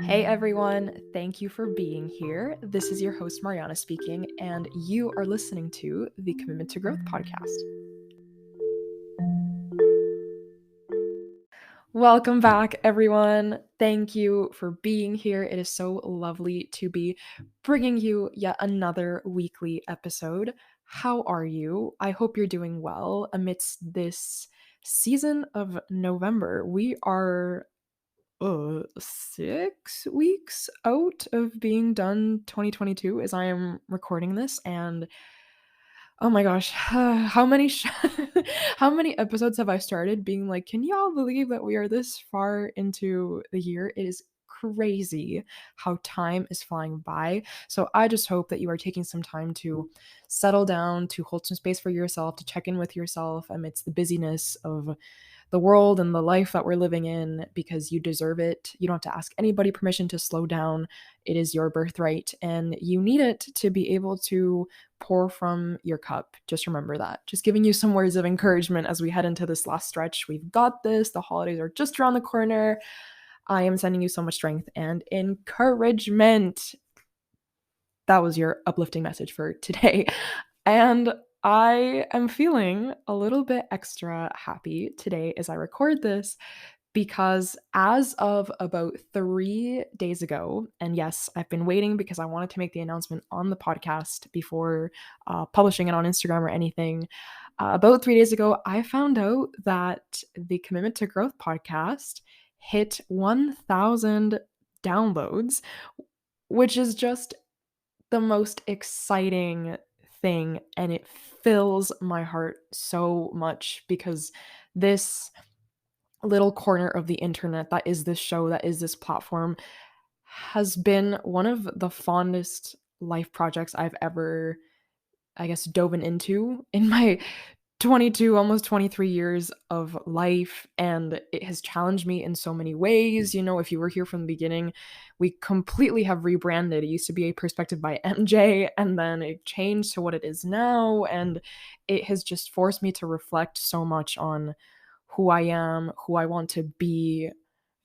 Hey everyone, thank you for being here. This is your host Mariana speaking, and you are listening to the Commitment to Growth podcast. Welcome back, everyone. Thank you for being here. It is so lovely to be bringing you yet another weekly episode. How are you? I hope you're doing well amidst this season of November. We are 6 weeks out of being done 2022 as I am recording this, and oh my gosh, how many how many episodes have I started being like, can y'all believe that we are this far into the year? It is crazy how time is flying by. So I just hope that you are taking some time to settle down, to hold some space for yourself, to check in with yourself amidst the busyness of the world and the life that we're living in, because you deserve it. You don't have to ask anybody permission to slow down. It is your birthright and you need it to be able to pour from your cup. Just remember that. Just giving you some words of encouragement as we head into this last stretch. We've got this. The holidays are just around the corner. I am sending you so much strength and encouragement. That was your uplifting message for today. And I am feeling a little bit extra happy today as I record this because as of about 3 days ago, and yes, I've been waiting because I wanted to make the announcement on the podcast before publishing it on Instagram or anything. About 3 days ago, I found out that the Commitment to Growth podcast hit 1,000 downloads, which is just the most exciting thing, and it fills my heart so much because this little corner of the internet that is this show, that is this platform, has been one of the fondest life projects I've ever, I guess, dove into in my 22, almost 23 years of life, and it has challenged me in so many ways. You know, if you were here from the beginning, we completely have rebranded. It used to be a perspective by MJ, and then it changed to what it is now, and it has just forced me to reflect so much on who I am, who I want to be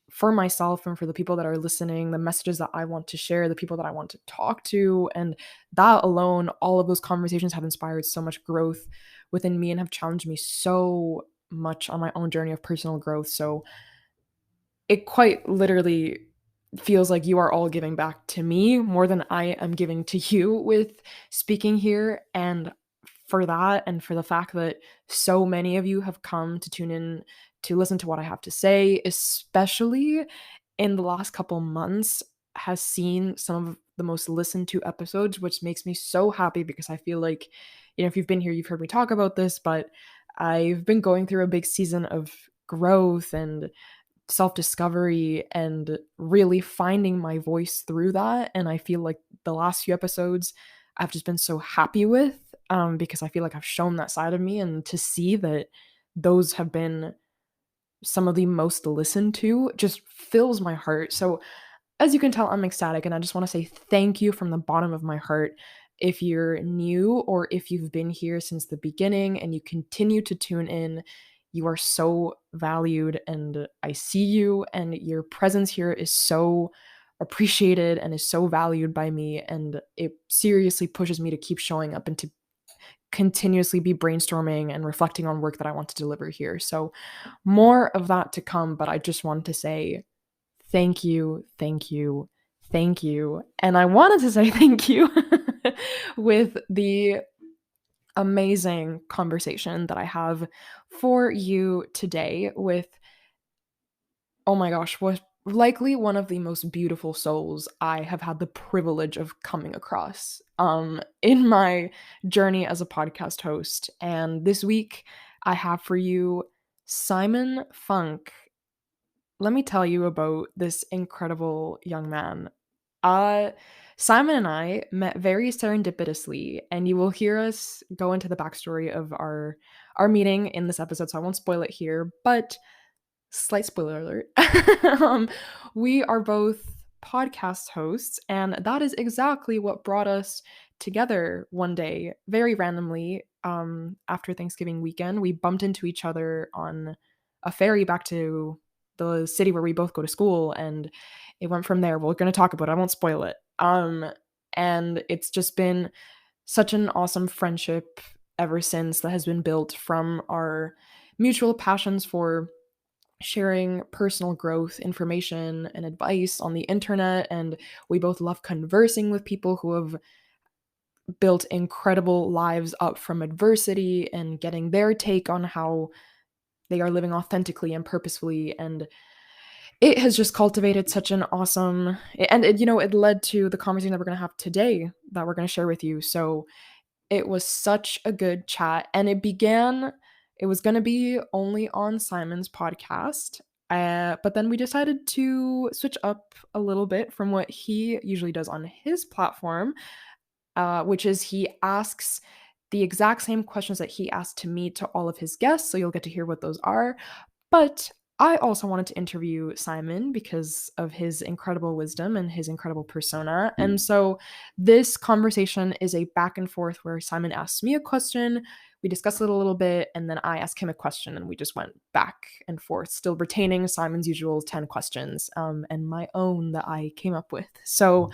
for myself and for the people that are listening, the messages that I want to share, the people that I want to talk to. And that alone, all of those conversations have inspired so much growth within me and have challenged me so much on my own journey of personal growth. So it quite literally feels like you are all giving back to me more than I am giving to you with speaking here. And for that, and for the fact that so many of you have come to tune in to listen to what I have to say, especially in the last couple months, has seen some of the most listened to episodes, which makes me so happy because I feel like, you know, if you've been here, you've heard me talk about this, but I've been going through a big season of growth and self-discovery and really finding my voice through that. And I feel like the last few episodes I've just been so happy with, because I feel like I've shown that side of me, and to see that those have been some of the most listened to just fills my heart. So as you can tell, I'm ecstatic, and I just want to say thank you from the bottom of my heart. If you're new or if you've been here since the beginning and you continue to tune in, you are so valued, and I see you, and your presence here is so appreciated and is so valued by me, and it seriously pushes me to keep showing up and to continuously be brainstorming and reflecting on work that I want to deliver here. So more of that to come, but I just wanted to say thank you, thank you, thank you. And I wanted to say thank you with the amazing conversation that I have for you today with, oh my gosh, what likely one of the most beautiful souls I have had the privilege of coming across in my journey as a podcast host. And this week I have for you Simon Funk. Let me tell you about this incredible young man. Uh, Simon and I met very serendipitously, and you will hear us go into the backstory of our meeting in this episode, so I won't spoil it here, but slight spoiler alert. um, we are both podcast hosts, and that is exactly what brought us together one day, very randomly, after Thanksgiving weekend. We bumped into each other on a ferry back to the city where we both go to school, and it went from there. We're going to talk about it. I won't spoil it. And it's just been such an awesome friendship ever since that has been built from our mutual passions for sharing personal growth information and advice on the internet. And we both love conversing with people who have built incredible lives up from adversity and getting their take on how they are living authentically and purposefully. And it has just cultivated such an awesome, and it led to the conversation that we're going to have today that we're going to share with you. So it was such a good chat, and it was going to be only on Simon's podcast. But then we decided to switch up a little bit from what he usually does on his platform, which is he asks the exact same questions that he asked to me to all of his guests. So you'll get to hear what those are. But I also wanted to interview Simon because of his incredible wisdom and his incredible persona. And so this conversation is a back and forth where Simon asks me a question, we discuss it a little bit, and then I ask him a question, and we just went back and forth, still retaining Simon's usual 10 questions and my own that I came up with. So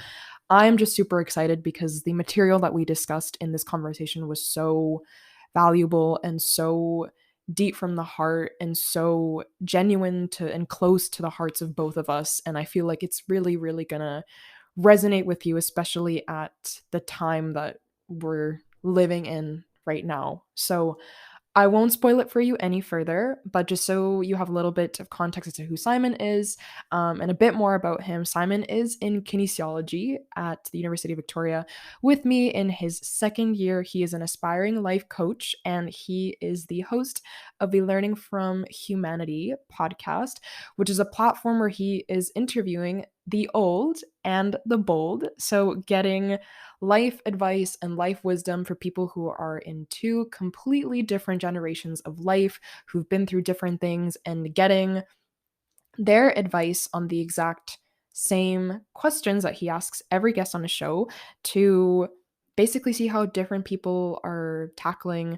I'm just super excited because the material that we discussed in this conversation was so valuable and so deep from the heart and so genuine to and close to the hearts of both of us. And I feel like it's really, really gonna resonate with you, especially at the time that we're living in right now. So I won't spoil it for you any further, but just so you have a little bit of context as to who Simon is, and a bit more about him. Simon is in kinesiology at the University of Victoria with me in his second year. He is an aspiring life coach, and he is the host of the Learning from Humanity podcast, which is a platform where he is interviewing the old and the bold. So, getting life advice and life wisdom for people who are in two completely different generations of life, who've been through different things, and getting their advice on the exact same questions that he asks every guest on the show to basically see how different people are tackling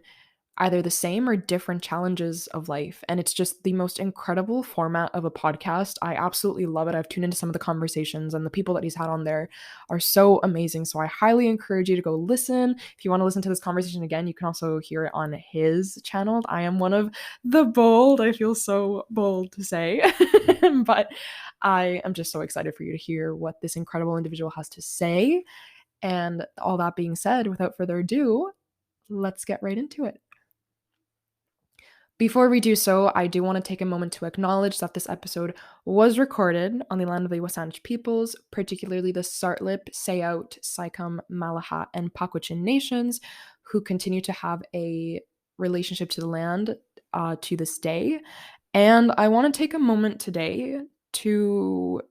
either the same or different challenges of life. And it's just the most incredible format of a podcast. I absolutely love it. I've tuned into some of the conversations, and the people that he's had on there are so amazing. So I highly encourage you to go listen. If you want to listen to this conversation again, you can also hear it on his channel. I am one of the bold. I feel so bold to say, but I am just so excited for you to hear what this incredible individual has to say. And all that being said, without further ado, let's get right into it. Before we do so, I do want to take a moment to acknowledge that this episode was recorded on the land of the Wasanich peoples, particularly the Sartlip, Sayout, Saikum, Malahat, and Pakwachin nations, who continue to have a relationship to the land to this day. And I want to take a moment today to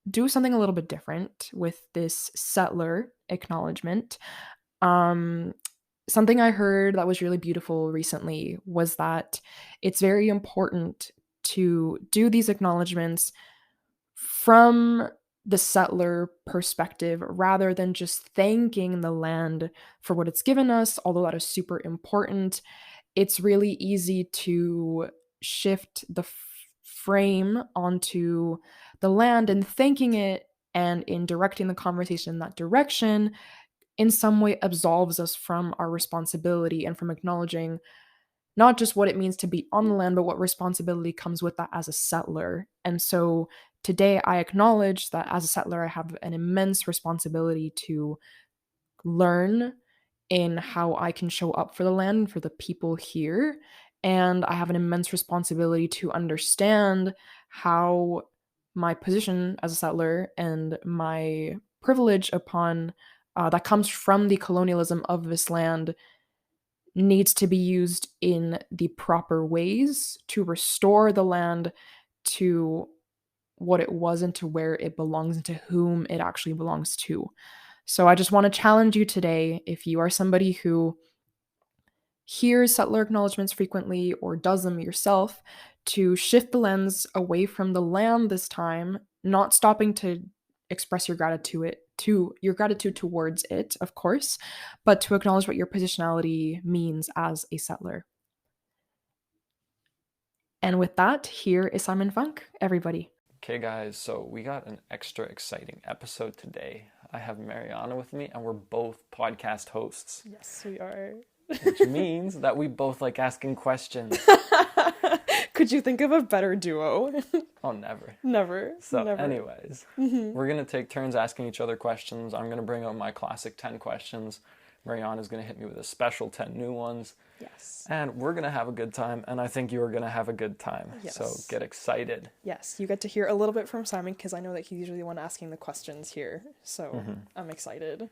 do something a little bit different with this settler acknowledgement. Um, Something I heard that was really beautiful recently was that it's very important to do these acknowledgments from the settler perspective rather than just thanking the land for what it's given us, although that is super important. It's really easy to shift the frame onto the land and thanking it, and in directing the conversation in that direction in some way absolves us from our responsibility and from acknowledging not just what it means to be on the land, but what responsibility comes with that as a settler. And so today I acknowledge that as a settler, I have an immense responsibility to learn in how I can show up for the land and for the people here. And I have an immense responsibility to understand how my position as a settler and my privilege upon that comes from the colonialism of this land needs to be used in the proper ways to restore the land to what it was and to where it belongs and to whom it actually belongs to. So I just want to challenge you today, if you are somebody who hears settler acknowledgements frequently or does them yourself, to shift the lens away from the land this time, not stopping to express your gratitude towards it, of course, but to acknowledge what your positionality means as a settler. And with that, here is Simon Funk, everybody. Okay, guys, so we got an extra exciting episode today. I have Mariana with me, and we're both podcast hosts. Yes, we are. Which means that we both like asking questions. Could you think of a better duo? Oh, never. Never. So, never. anyways, we're going to take turns asking each other questions. I'm going to bring out my classic 10 questions. Mariana's going to hit me with a special 10 new ones. Yes. And we're going to have a good time, and I think you're going to have a good time. Yes. So get excited. Yes, you get to hear a little bit from Simon because I know that he's usually the one asking the questions here. So I'm excited.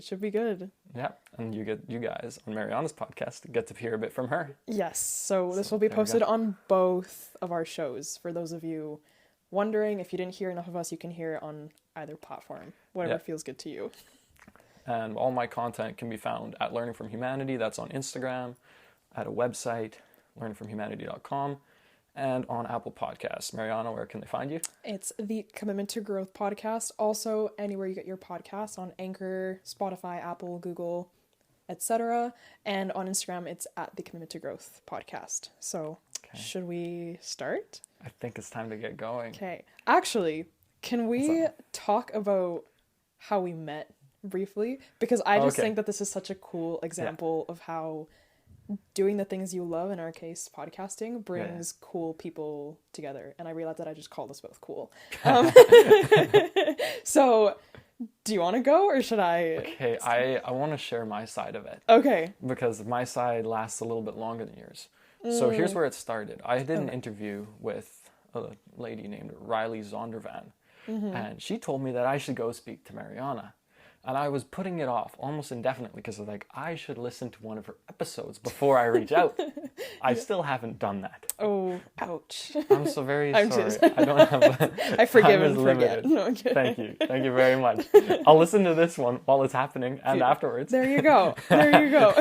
Should be good. Yeah, and you guys on Mariana's podcast get to hear a bit from her. Yes, so this will be posted on both of our shows. For those of you wondering, if you didn't hear enough of us, you can hear it on either platform, whatever feels good to you. And all my content can be found at Learning from Humanity. That's on Instagram, at a website, learningfromhumanity.com, and on Apple Podcasts. Mariana, where can they find you? It's the Commitment to Growth podcast. Also, anywhere you get your podcasts, on Anchor, Spotify, Apple, Google, etc. And on Instagram, it's at the Commitment to Growth podcast. So, should we start? I think it's time to get going. Okay. Actually, can we talk about how we met? Briefly, because I just think that this is such a cool example of how doing the things you love, in our case podcasting, brings cool people together. And I realized that I just called us both cool. So do you want to go or should I? Okay, I want to share my side of it. Okay. Because my side lasts a little bit longer than yours. So here's where it started. I did an interview with a lady named Riley Zondervan, and she told me that I should go speak to Mariana. And I was putting it off almost indefinitely because I was like, I should listen to one of her episodes before I reach out. I still haven't done that. Oh, ouch. I'm so very sorry. I don't have I forgive and forget. No, I'm kidding. Thank you. Thank you very much. I'll listen to this one while it's happening and afterwards. There you go. There you go.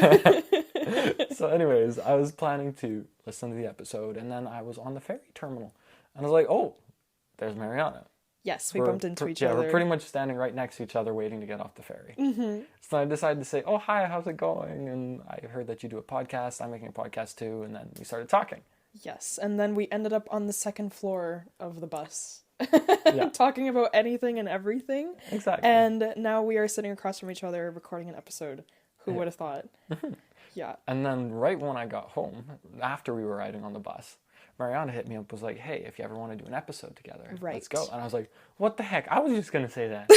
So anyways, I was planning to listen to the episode and then I was on the ferry terminal. And I was like, oh, there's Mariana. Yes, we bumped into each other. Yeah, we're pretty much standing right next to each other waiting to get off the ferry. So I decided to say, oh, hi, how's it going? And I heard that you do a podcast. I'm making a podcast too. And then we started talking. Yes, and then we ended up on the second floor of the bus. Talking about anything and everything. Exactly. And now we are sitting across from each other recording an episode. Who would have thought? Yeah. And then right when I got home, after we were riding on the bus, Mariana hit me up, was like, hey, if you ever want to do an episode together, let's go. And I was like, what the heck? I was just going to say that.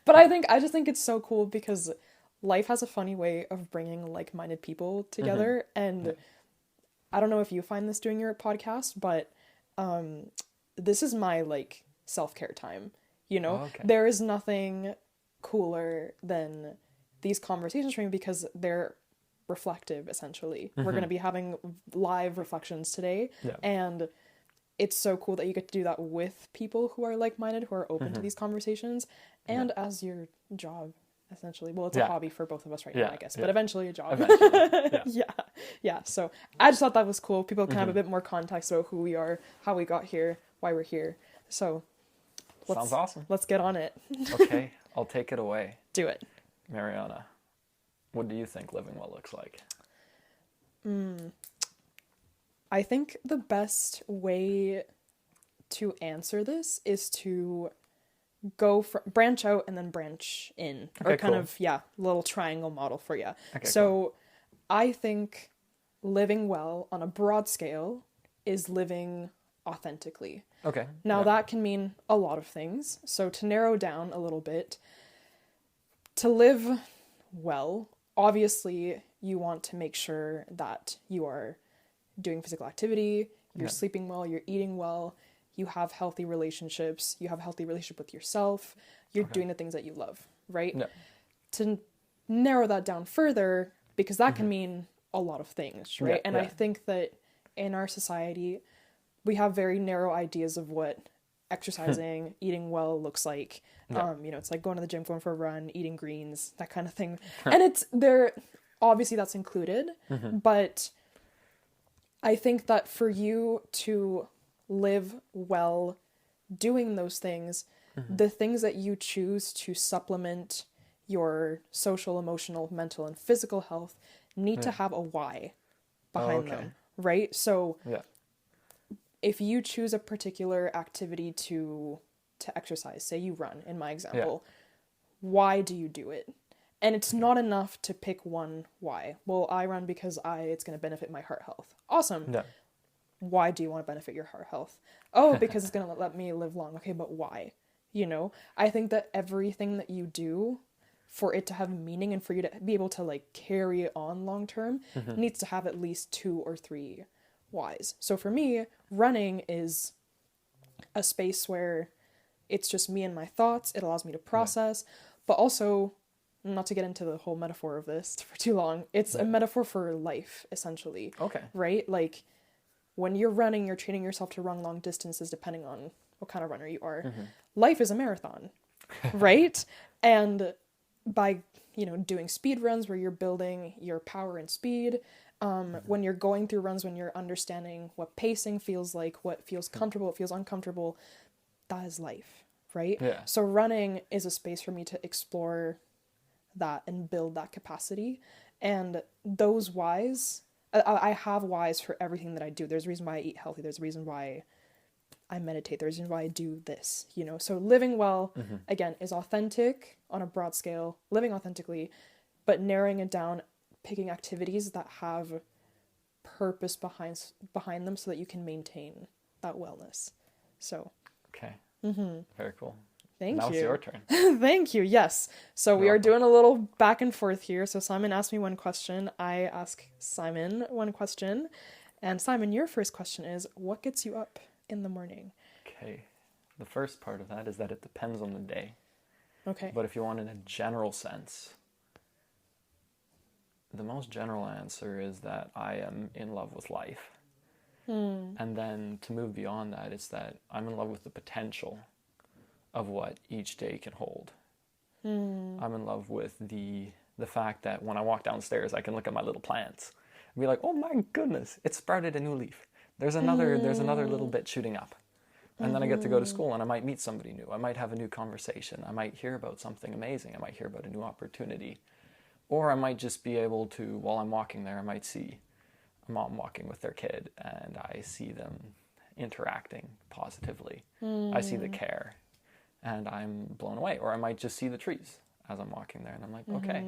But I just think it's so cool because life has a funny way of bringing like-minded people together. And I don't know if you find this doing your podcast, but this is my like self-care time, you know? There is nothing cooler than these conversations for me because they're reflective, essentially. We're going to be having live reflections today, and it's so cool that you get to do that with people who are like-minded, who are open to these conversations, and as your job, essentially. Well, it's a hobby for both of us right now, I guess, but eventually a job. So I just thought that was cool. People can have a bit more context about who we are, how we got here, why we're here. So sounds awesome. Let's get on it. Okay, I'll take it away. Do it. Mariana, what do you think living well looks like? I think the best way to answer this is to branch out and then branch in. Okay, or kind of, little triangle model for you. Okay, so I think living well on a broad scale is living authentically. Okay. Now that can mean a lot of things. So to narrow down a little bit, to live well, obviously you want to make sure that you are doing physical activity, you're sleeping well, you're eating well, you have healthy relationships, you have a healthy relationship with yourself, you're doing the things that you love, right? Yeah. To narrow that down further, because that can mean a lot of things, right? I think that in our society, we have very narrow ideas of what exercising, eating well looks like. It's like going to the gym, going for a run, eating greens, that kind of thing. And obviously that's included, but I think that for you to live well doing those things, the things that you choose to supplement your social, emotional, mental, and physical health need to have a why behind them, right? So Yeah. if you choose a particular activity to exercise, say you run, in my Yeah. example, why do you do it? And it's not enough to pick one why. Well, I run because it's going to benefit my heart health. Awesome. Yeah. Why do you want to benefit your heart health? Oh, because it's going to let me live long. Okay, but why? You know, I think that everything that you do, for it to have meaning and for you to be able to like carry it on long term, needs to have at least 2 or 3 whys. So for me, running is a space where it's just me and my thoughts. It allows me to process, but also, not to get into the whole metaphor of this for too long, it's a metaphor for life, essentially. Okay. Right? Like, when you're running, you're training yourself to run long distances depending on what kind of runner you are. Life is a marathon, right? And by, doing speed runs where you're building your power and speed, when you're going through runs, when you're understanding what pacing feels like, what feels comfortable, what feels uncomfortable, that is life, right? Yeah. So running is a space for me to explore that and build that capacity. And those whys, I have whys for everything that I do. There's a reason why I eat healthy. There's a reason why I meditate. There's a reason why I do this, So living well, again, is authentic on a broad scale, living authentically, but narrowing it down, picking activities that have purpose behind them so that you can maintain that wellness. So Okay. Very cool. thank Now you. it's your turn. Thank you. Yes. So we are doing a little back and forth here. So Simon asked me one question. I ask Simon one question. And Simon, your first question is, what gets you up in the morning? Okay. The first part of that is that it depends on the day. Okay. But if you want in a general sense, the most general answer is that I am in love with life. And then to move beyond that, it's that I'm in love with the potential of what each day can hold. I'm in love with the fact that when I walk downstairs, I can look at my little plants and be like, oh my goodness, it sprouted a new leaf. There's another little bit shooting up. And then I get to go to school and I might meet somebody new. I might have a new conversation. I might hear about something amazing. I might hear about a new opportunity. Or I might just be able to, while I'm walking there, I might see a mom walking with their kid and I see them interacting positively. I see the care and I'm blown away. Or I might just see the trees as I'm walking there and I'm like, okay,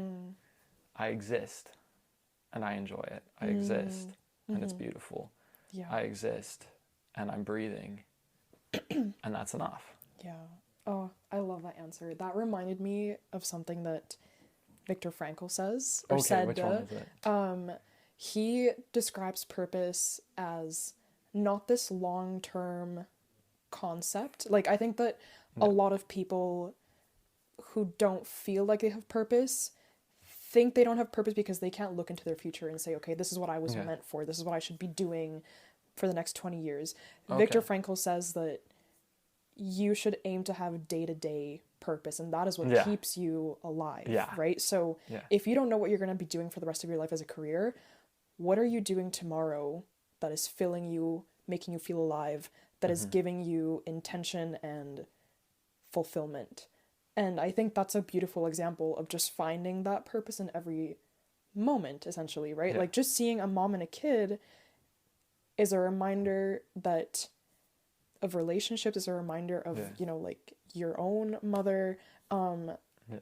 I exist and I enjoy it. I exist and it's beautiful. Yeah. I exist and I'm breathing and that's enough. Yeah. Oh, I love that answer. That reminded me of something that Viktor Frankl says or said. Which one is it? He describes purpose as not this long-term concept. Like, I think that a lot of people who don't feel like they have purpose think they don't have purpose because they can't look into their future and say, okay, this is what I was meant for. This is what I should be doing for the next 20 years. Viktor Frankl says that you should aim to have day-to-day purpose, and that is what keeps you alive, right? So if you don't know what you're going to be doing for the rest of your life as a career, what are you doing tomorrow that is filling you, making you feel alive, that is giving you intention and fulfillment? And I think that's a beautiful example of just finding that purpose in every moment, essentially, right? Like, just seeing a mom and a kid is a reminder that of relationships, is a reminder of, like your own mother.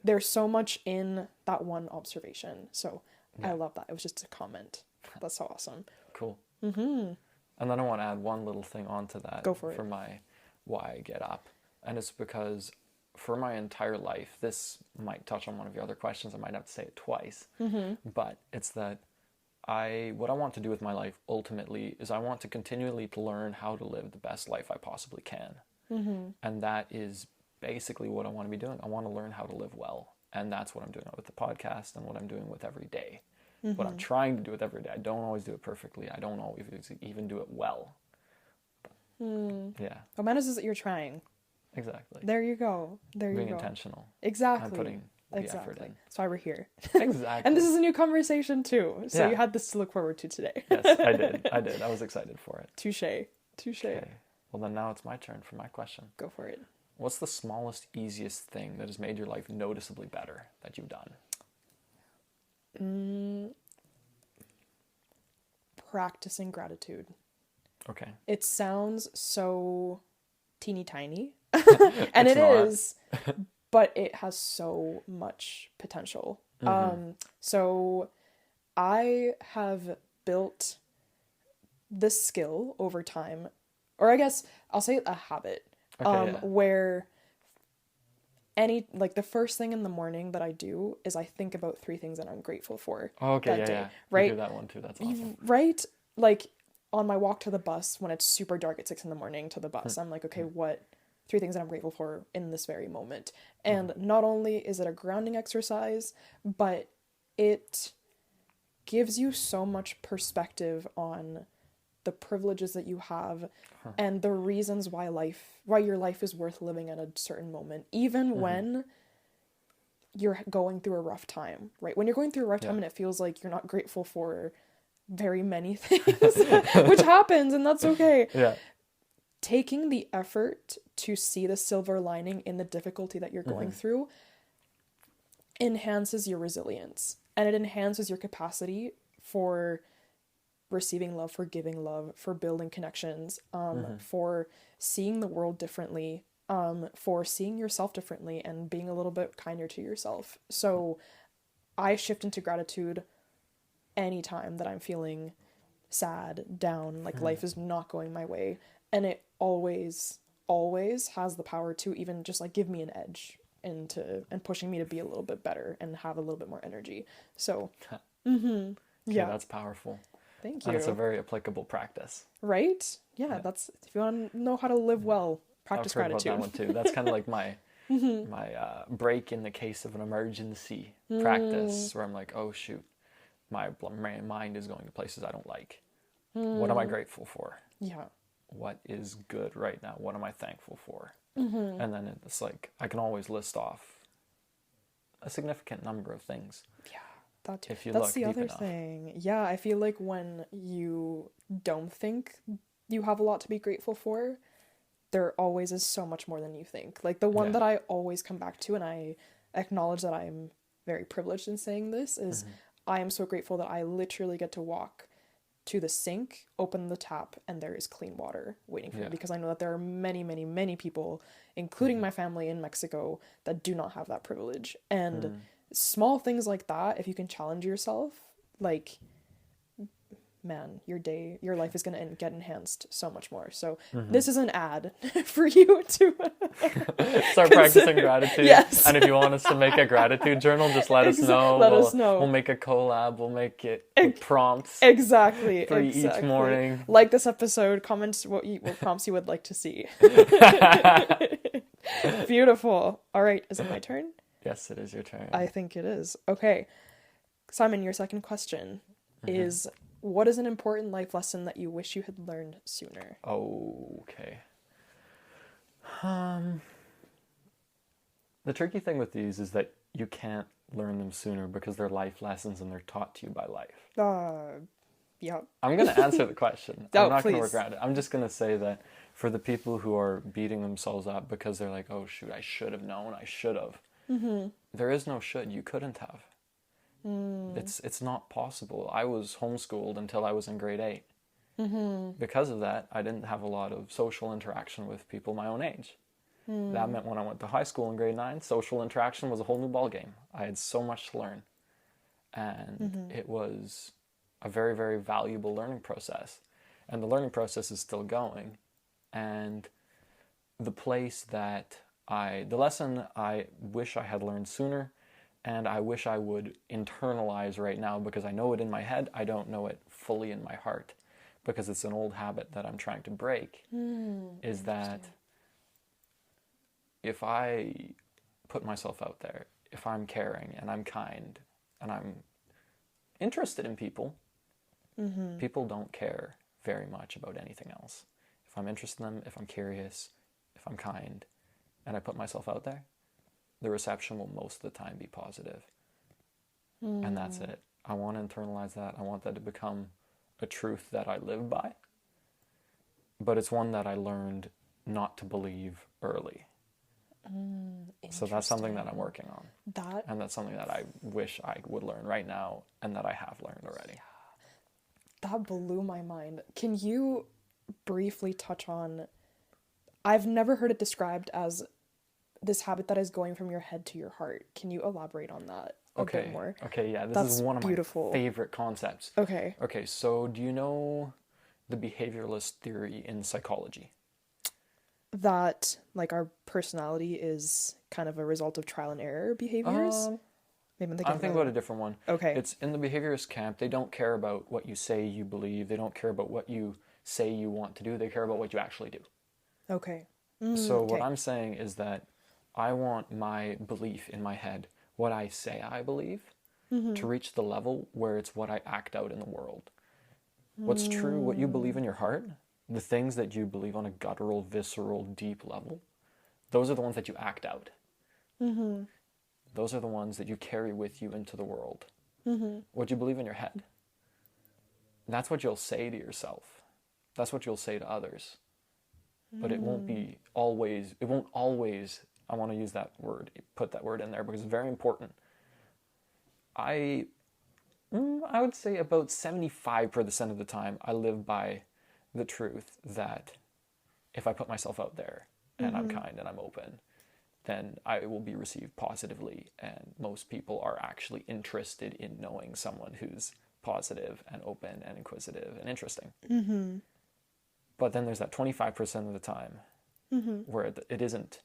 There's so much in that one observation. So I love that. It was just a comment. That's so awesome. Cool. And then I want to add one little thing onto that. Go for it. My why I get up. And it's because for my entire life, this might touch on one of your other questions. I might have to say it twice. But it's that what I want to do with my life ultimately is I want to continually to learn how to live the best life I possibly can. And that is basically what I want to be doing. I want to learn how to live well. And that's what I'm doing with the podcast and what I'm doing with every day. What I'm trying to do with every day. I don't always do it perfectly. I don't always even do it well. Yeah. What matters is that you're trying. Exactly. There you go. Being intentional. Exactly. And putting the effort in. That's why we're here. Exactly. And this is a new conversation too. So you had this to look forward to today. Yes, I did. I was excited for it. Touche. Okay. Well, then now it's my turn for my question. Go for it. What's the smallest, easiest thing that has made your life noticeably better that you've done? practicing gratitude. Okay. It sounds so teeny tiny, and It's it not. is, but it has so much potential. So I have built this skill over time, or I guess I'll say a habit, Okay, yeah. where the first thing in the morning that I do is I think about three things that I'm grateful for Okay, that yeah, day, yeah. We do right? that one too. That's awesome. Right? Like on my walk to the bus when it's super dark at 6 in the morning to the bus, I'm like, okay, what three things that I'm grateful for in this very moment? And not only is it a grounding exercise, but it gives you so much perspective on the privileges that you have and the reasons why your life is worth living at a certain moment, even when you're going through a rough time, right? When you're going through a rough time Yeah. and it feels like you're not grateful for very many things, which happens, and that's okay. Yeah. Taking the effort to see the silver lining in the difficulty that you're going through enhances your resilience, and it enhances your capacity for receiving love, for giving love, for building connections, for seeing the world differently, for seeing yourself differently and being a little bit kinder to yourself. So I shift into gratitude anytime that I'm feeling sad, down, like life is not going my way. And it always, always has the power to even just like give me an edge and pushing me to be a little bit better and have a little bit more energy. So, Okay, yeah, that's powerful. thank And it's a you. very applicable practice. Right? Yeah, Yeah. that's if you want to know how to live well, I've practice heard about that gratitude. one too. That's kind of like my break in the case of an emergency practice where I'm like, oh shoot, my mind is going to places I don't like. What am I grateful for? Yeah. What is good right now? What am I thankful for? And then it's like I can always list off a significant number of things Yeah. That if you that's look the deep other enough. thing. Yeah, I feel like when you don't think you have a lot to be grateful for, there always is so much more than you think. Like the one Yeah. that I always come back to, and I acknowledge that I'm very privileged in saying this, is I am so grateful that I literally get to walk to the sink, open the tap, and there is clean water waiting for me, Yeah. because I know that there are many, many, many people, including my family in Mexico, that do not have that privilege. And small things like that, if you can challenge yourself, like, man, your life is going to get enhanced so much more. So this is an ad for you to Start practicing consider. gratitude. Yes. And if you want us to make a gratitude journal, just let us know. Let us know. We'll make a collab. We'll make it with prompts Exactly, for each morning. Like this episode, comment what prompts you would like to see. Beautiful. All right, is it my turn? Yes, it is your turn. I think it is. Okay. Simon, your second question is, what is an important life lesson that you wish you had learned sooner? Okay. The tricky thing with these is that you can't learn them sooner because they're life lessons and they're taught to you by life. Yeah. I'm going to answer the question. Oh, I'm not going to please. work around it. I'm just going to say that for the people who are beating themselves up because they're like, oh shoot, I should have known, I should have. There is no should, you couldn't have. It's not possible. I was homeschooled until I was in grade 8. Because of that, I didn't have a lot of social interaction with people my own age. That meant when I went to high school in grade 9, social interaction was a whole new ballgame. I had so much to learn. And it was a very, very valuable learning process. And the learning process is still going. And the lesson I wish I had learned sooner, and I wish I would internalize right now, because I know it in my head, I don't know it fully in my heart, because it's an old habit that I'm trying to break, is that if I put myself out there, if I'm caring and I'm kind and I'm interested in people, people don't care very much about anything else. If I'm interested in them, if I'm curious, if I'm kind, and I put myself out there, the reception will most of the time be positive. And that's it. I want to internalize that. I want that to become a truth that I live by. But it's one that I learned not to believe early. So that's something that I'm working on. And that's something that I wish I would learn right now and that I have learned already. that blew my mind. Can you briefly touch on, I've never heard it described as this habit that is going from your head to your heart. Can you elaborate on that a bit Okay. more? Okay, yeah, this is That's one of my beautiful. favorite concepts. Okay. Okay, so do you know the behavioralist theory in psychology? That, like, our personality is kind of a result of trial and error behaviors? Um, Maybe I'm thinking I'm of thinking another about a one. different one. Okay. It's in the behaviorist camp. They don't care about what you say you believe. They don't care about what you say you want to do. They care about what you actually do. Okay. So what Okay. I'm saying is that I want my belief in my head, what I say I believe, to reach the level where it's what I act out in the world. What's true, what you believe in your heart, the things that you believe on a guttural, visceral, deep level, those are the ones that you act out. Those are the ones that you carry with you into the world. What you believe in your head, that's what you'll say to yourself. That's what you'll say to others. But it won't be always, it won't always, I want to use that word, put that word in there because it's very important. I would say about 75% of the time I live by the truth that if I put myself out there and I'm kind and I'm open, then I will be received positively. And most people are actually interested in knowing someone who's positive and open and inquisitive and interesting. But then there's that 25% of the time where it isn't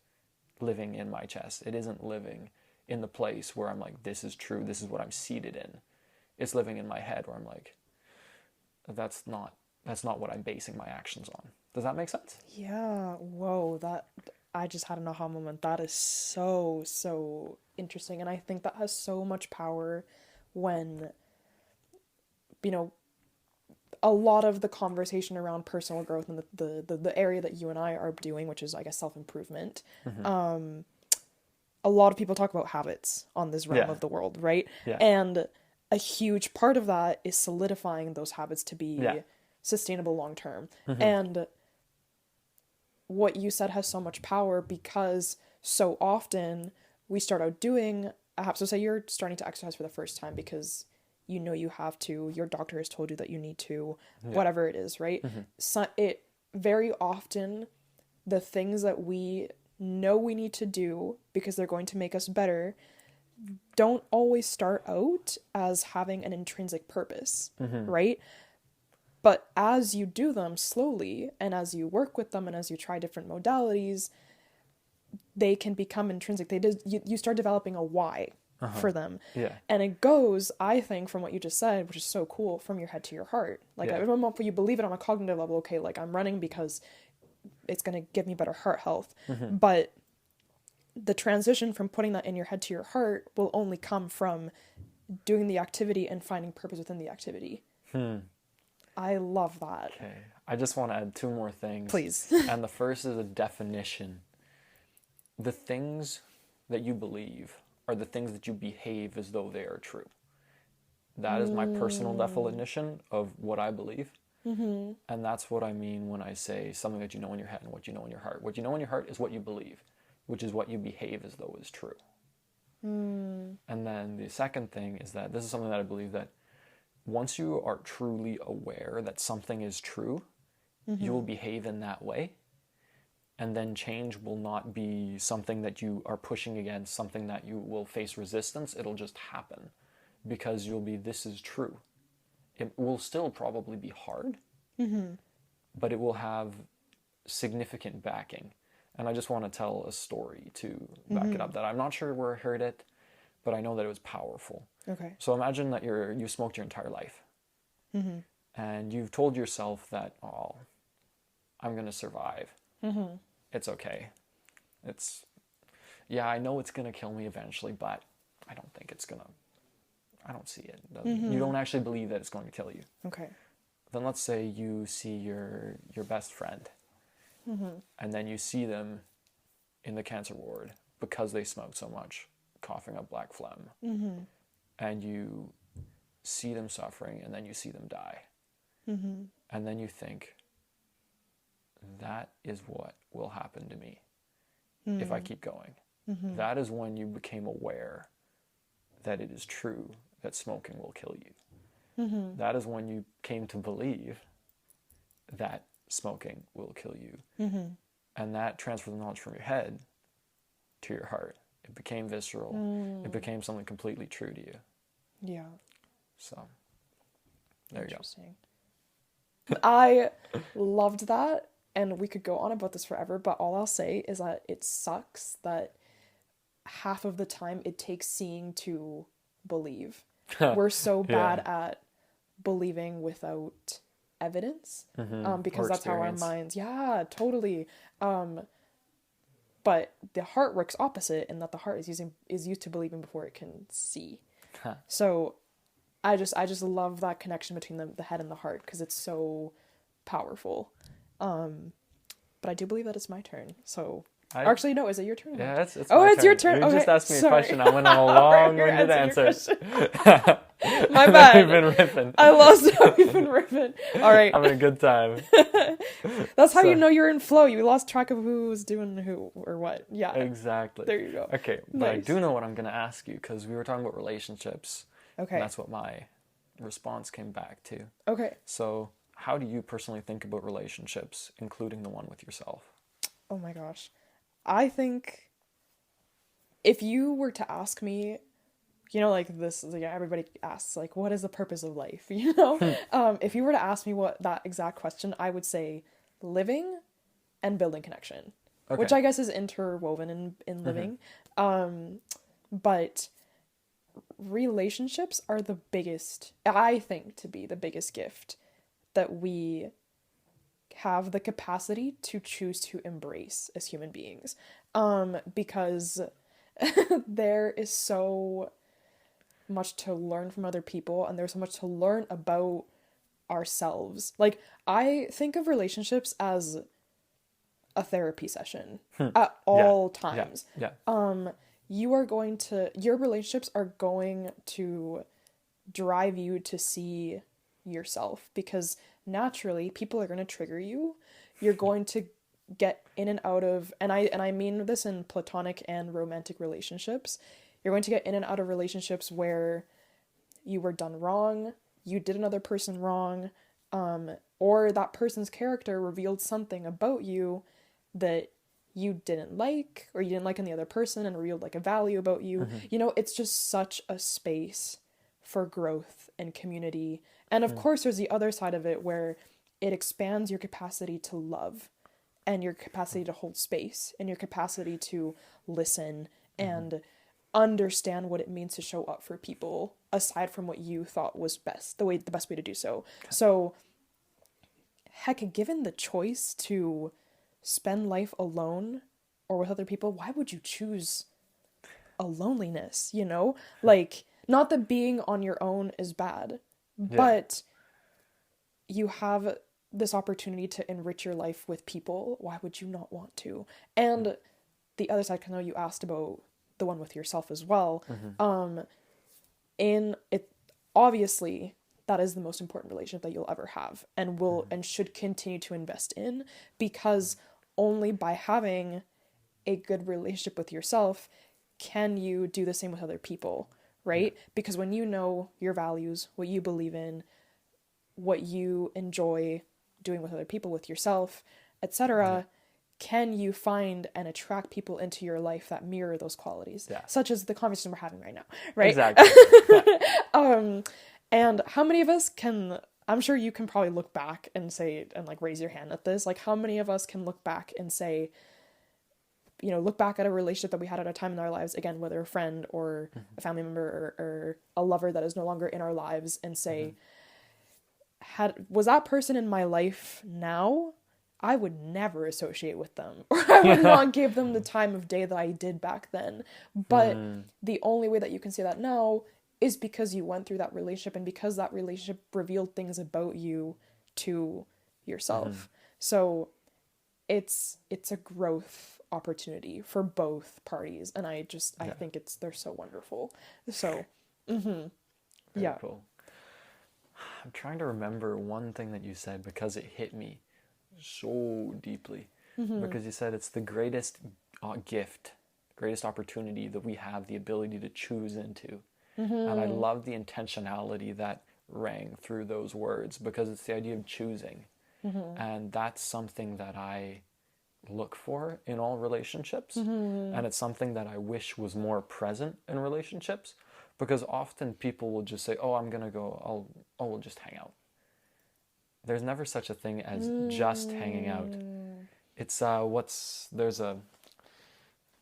living in my chest. It isn't living in the place where I'm like, this is true. This is what I'm seated in. It's living in my head where I'm like, that's not what I'm basing my actions on. Does that make sense? Yeah. Whoa. I just had an aha moment. That is so, so interesting. And I think that has so much power when, you know, a lot of the conversation around personal growth and the area that you and I are doing, which is, I guess, self-improvement. A lot of people talk about habits on this realm Yeah. of the world, right? Yeah. And a huge part of that is solidifying those habits to be Yeah. sustainable long term. And what you said has so much power because so often we start out doing so say you're starting to exercise for the first time because you know you have to, your doctor has told you that you need to, whatever it is, right? So it very often, the things that we know we need to do because they're going to make us better don't always start out as having an intrinsic purpose, right? But as you do them slowly and as you work with them and as you try different modalities, they can become intrinsic. You start developing a why for them. Yeah. And it goes, I think, from what you just said, which is so cool, from your head to your heart. Like, I don't know if you believe it on a cognitive level, okay, like I'm running because it's going to give me better heart health. But the transition from putting that in your head to your heart will only come from doing the activity and finding purpose within the activity. I love that. Okay. I just want to add two more things. Please. And the first is a definition. The things that you believe are the things that you behave as though they are true. That is my personal definition of what I believe. And that's what I mean when I say something that you know in your head and what you know in your heart. What you know in your heart is what you believe, which is what you behave as though is true. And then the second thing is that this is something that I believe that once you are truly aware that something is true, you will behave in that way. And then change will not be something that you are pushing against, something that you will face resistance. It'll just happen because you'll be, this is true. It will still probably be hard, but it will have significant backing. And I just want to tell a story to back it up that I'm not sure where I heard it, but I know that it was powerful. Okay. So imagine that you smoked your entire life. And you've told yourself that, oh, I'm going to survive. It's okay. I know it's going to kill me eventually, but I don't think it's going to, I don't see it. You don't actually believe that it's going to kill you. Okay. Then let's say you see your best friend, and then you see them in the cancer ward because they smoked so much, coughing up black phlegm. And you see them suffering, and then you see them die. And then you think, that is what will happen to me if I keep going. That is when you became aware that it is true that smoking will kill you. that is when you came to believe that smoking will kill you. And that transferred the knowledge from your head to your heart. It became visceral. It became something completely true to you. Yeah. So, there you go. Interesting. I loved that, and we could go on about this forever, but all I'll say is that it sucks that half of the time it takes seeing to believe. We're so bad at believing without evidence, because Or that's how our experience. minds, yeah, totally. But the heart works opposite in that the heart is used to believing before it can see. So I just love that connection between the head and the heart because it's so powerful. But I do believe that it's my turn. So actually, no, is it your turn? Yeah, it's oh, my it's turn. your turn. You Okay, just asked me sorry. a question. I went on a long-winded answer. My bad. We've been ripping. I lost how we've been ripping. All right. Having a good time. That's how you know you're in flow. You lost track of who was doing who or what. Yeah. Exactly. There you go. Okay, but I do know what I'm going to ask you because we were talking about relationships. Okay. And that's what my response came back to. Okay. So, how do you personally think about relationships, including the one with yourself? Oh my gosh. I think if you were to ask me, you know, like this, like everybody asks, like, what is the purpose of life? You know, if you were to ask me what that exact question, I would say living and building connection, which I guess is interwoven in living. But relationships are the biggest, I think, to be the biggest gift that we have the capacity to choose to embrace as human beings. Because there is so much to learn from other people and there's so much to learn about ourselves. Like, I think of relationships as a therapy session at all times. Yeah. Your relationships are going to drive you to see yourself because naturally people are going to trigger you. You're going to get in and out of, and I mean this in platonic and romantic relationships. You're going to get in and out of relationships where you were done wrong, you did another person wrong, or that person's character revealed something about you that you didn't like, or you didn't like in the other person and revealed like a value about you. You know, it's just such a space for growth and community. And of course, there's the other side of it where it expands your capacity to love and your capacity to hold space and your capacity to listen and understand what it means to show up for people aside from what you thought was best, the best way to do so. So, heck, given the choice to spend life alone or with other people, why would you choose a loneliness, you know? Like, not that being on your own is bad, but you have this opportunity to enrich your life with people. Why would you not want to? And the other side, I know you asked about the one with yourself as well. In it, obviously, that is the most important relationship that you'll ever have and will and should continue to invest in, because only by having a good relationship with yourself can you do the same with other people, right? Because when you know your values, what you believe in, what you enjoy doing with other people, with yourself, etc., can you find and attract people into your life that mirror those qualities, such as the conversation we're having right now, right? Exactly. And how many of us can, I'm sure you can probably look back and say, and like raise your hand at this, like how many of us can look back and say, you know, look back at a relationship that we had at a time in our lives, again, whether a friend or a family member or a lover that is no longer in our lives, and say, was that person in my life now? I would never associate with them, or I would not give them the time of day that I did back then. But the only way that you can say that now is because you went through that relationship and because that relationship revealed things about you to yourself. So it's a growth opportunity for both parties, and I think they're so wonderful. So Very cool. I'm trying to remember one thing that you said because it hit me so deeply. Because you said it's the greatest gift, greatest opportunity that we have the ability to choose into. And I love the intentionality that rang through those words, because it's the idea of choosing. And that's something that I look for in all relationships. And it's something that I wish was more present in relationships, because often people will just say, oh, I'm going to go, we'll just hang out. There's never such a thing as just hanging out. It's, in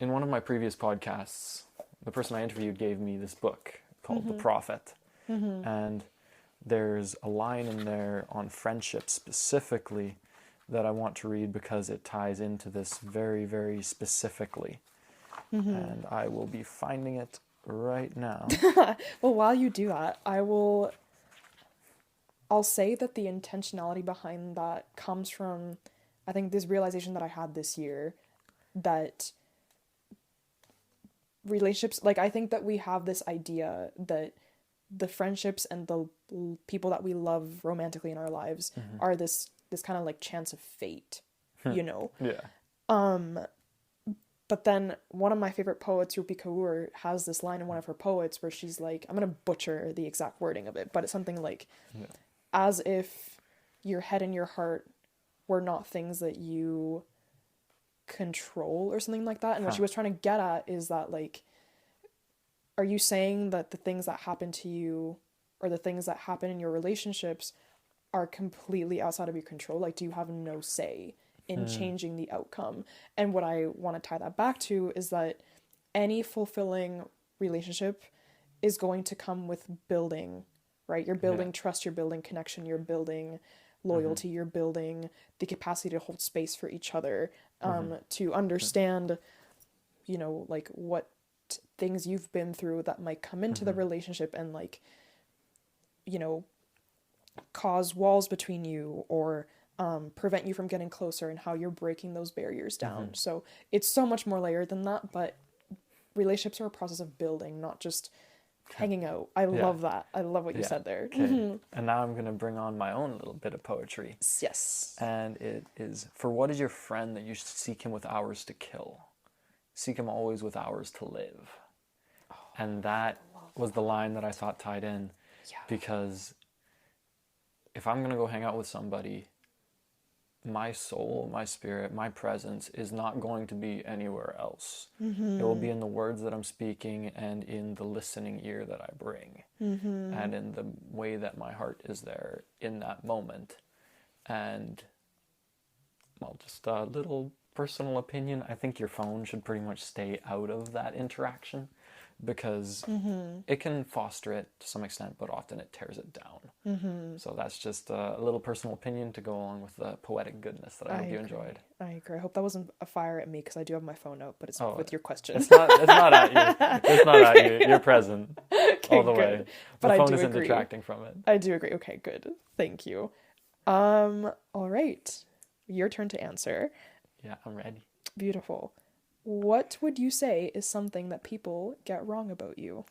one of my previous podcasts, the person I interviewed gave me this book called The Prophet. And there's a line in there on friendship specifically that I want to read, because it ties into this very, very specifically. And I will be finding it right now. Well, while you do that, I'll say that the intentionality behind that comes from, I think, this realization that I had this year, that relationships, like, I think that we have this idea that the friendships and the people that we love romantically in our lives are this kind of like chance of fate, you know? Yeah. But then one of my favorite poets, Rupi Kaur, has this line in one of her poets where she's like, I'm going to butcher the exact wording of it, but it's something like, as if your head and your heart were not things that you control, or something like that. And what she was trying to get at is that, like, are you saying that the things that happen to you, or the things that happen in your relationships, are completely outside of your control? Like, do you have no say in changing the outcome? And what I want to tie that back to is that any fulfilling relationship is going to come with building, right? You're building trust, you're building connection, you're building loyalty, you're building the capacity to hold space for each other, to understand, you know, like, what things you've been through that might come into the relationship and, like, you know, cause walls between you, or prevent you from getting closer, and how you're breaking those barriers down. So it's so much more layered than that, but relationships are a process of building, not just hanging out. I love that. I love what you said there. Okay. And now I'm going to bring on my own little bit of poetry. Yes. And it is, for what is your friend that you should seek him with hours to kill? Seek him always with hours to live. And that was the line that I thought tied in. Yeah. Because if I'm going to go hang out with somebody, my soul, my spirit, my presence is not going to be anywhere else. It will be in the words that I'm speaking, and in the listening ear that I bring, and in the way that my heart is there in that moment. And, well, just a little personal opinion, I think your phone should pretty much stay out of that interaction, because it can foster it to some extent, but often it tears it down. So that's just a little personal opinion to go along with the poetic goodness that I hope you enjoyed. I agree. I hope that wasn't a fire at me, because I do have my phone out, but it's with your question. It's not at you. It's not at you. You're present all the way. The But phone I do isn't agree. detracting from it. I do agree. Okay, good. Thank you. All right. Your turn to answer. Yeah, I'm ready. Beautiful. What would you say is something that people get wrong about you?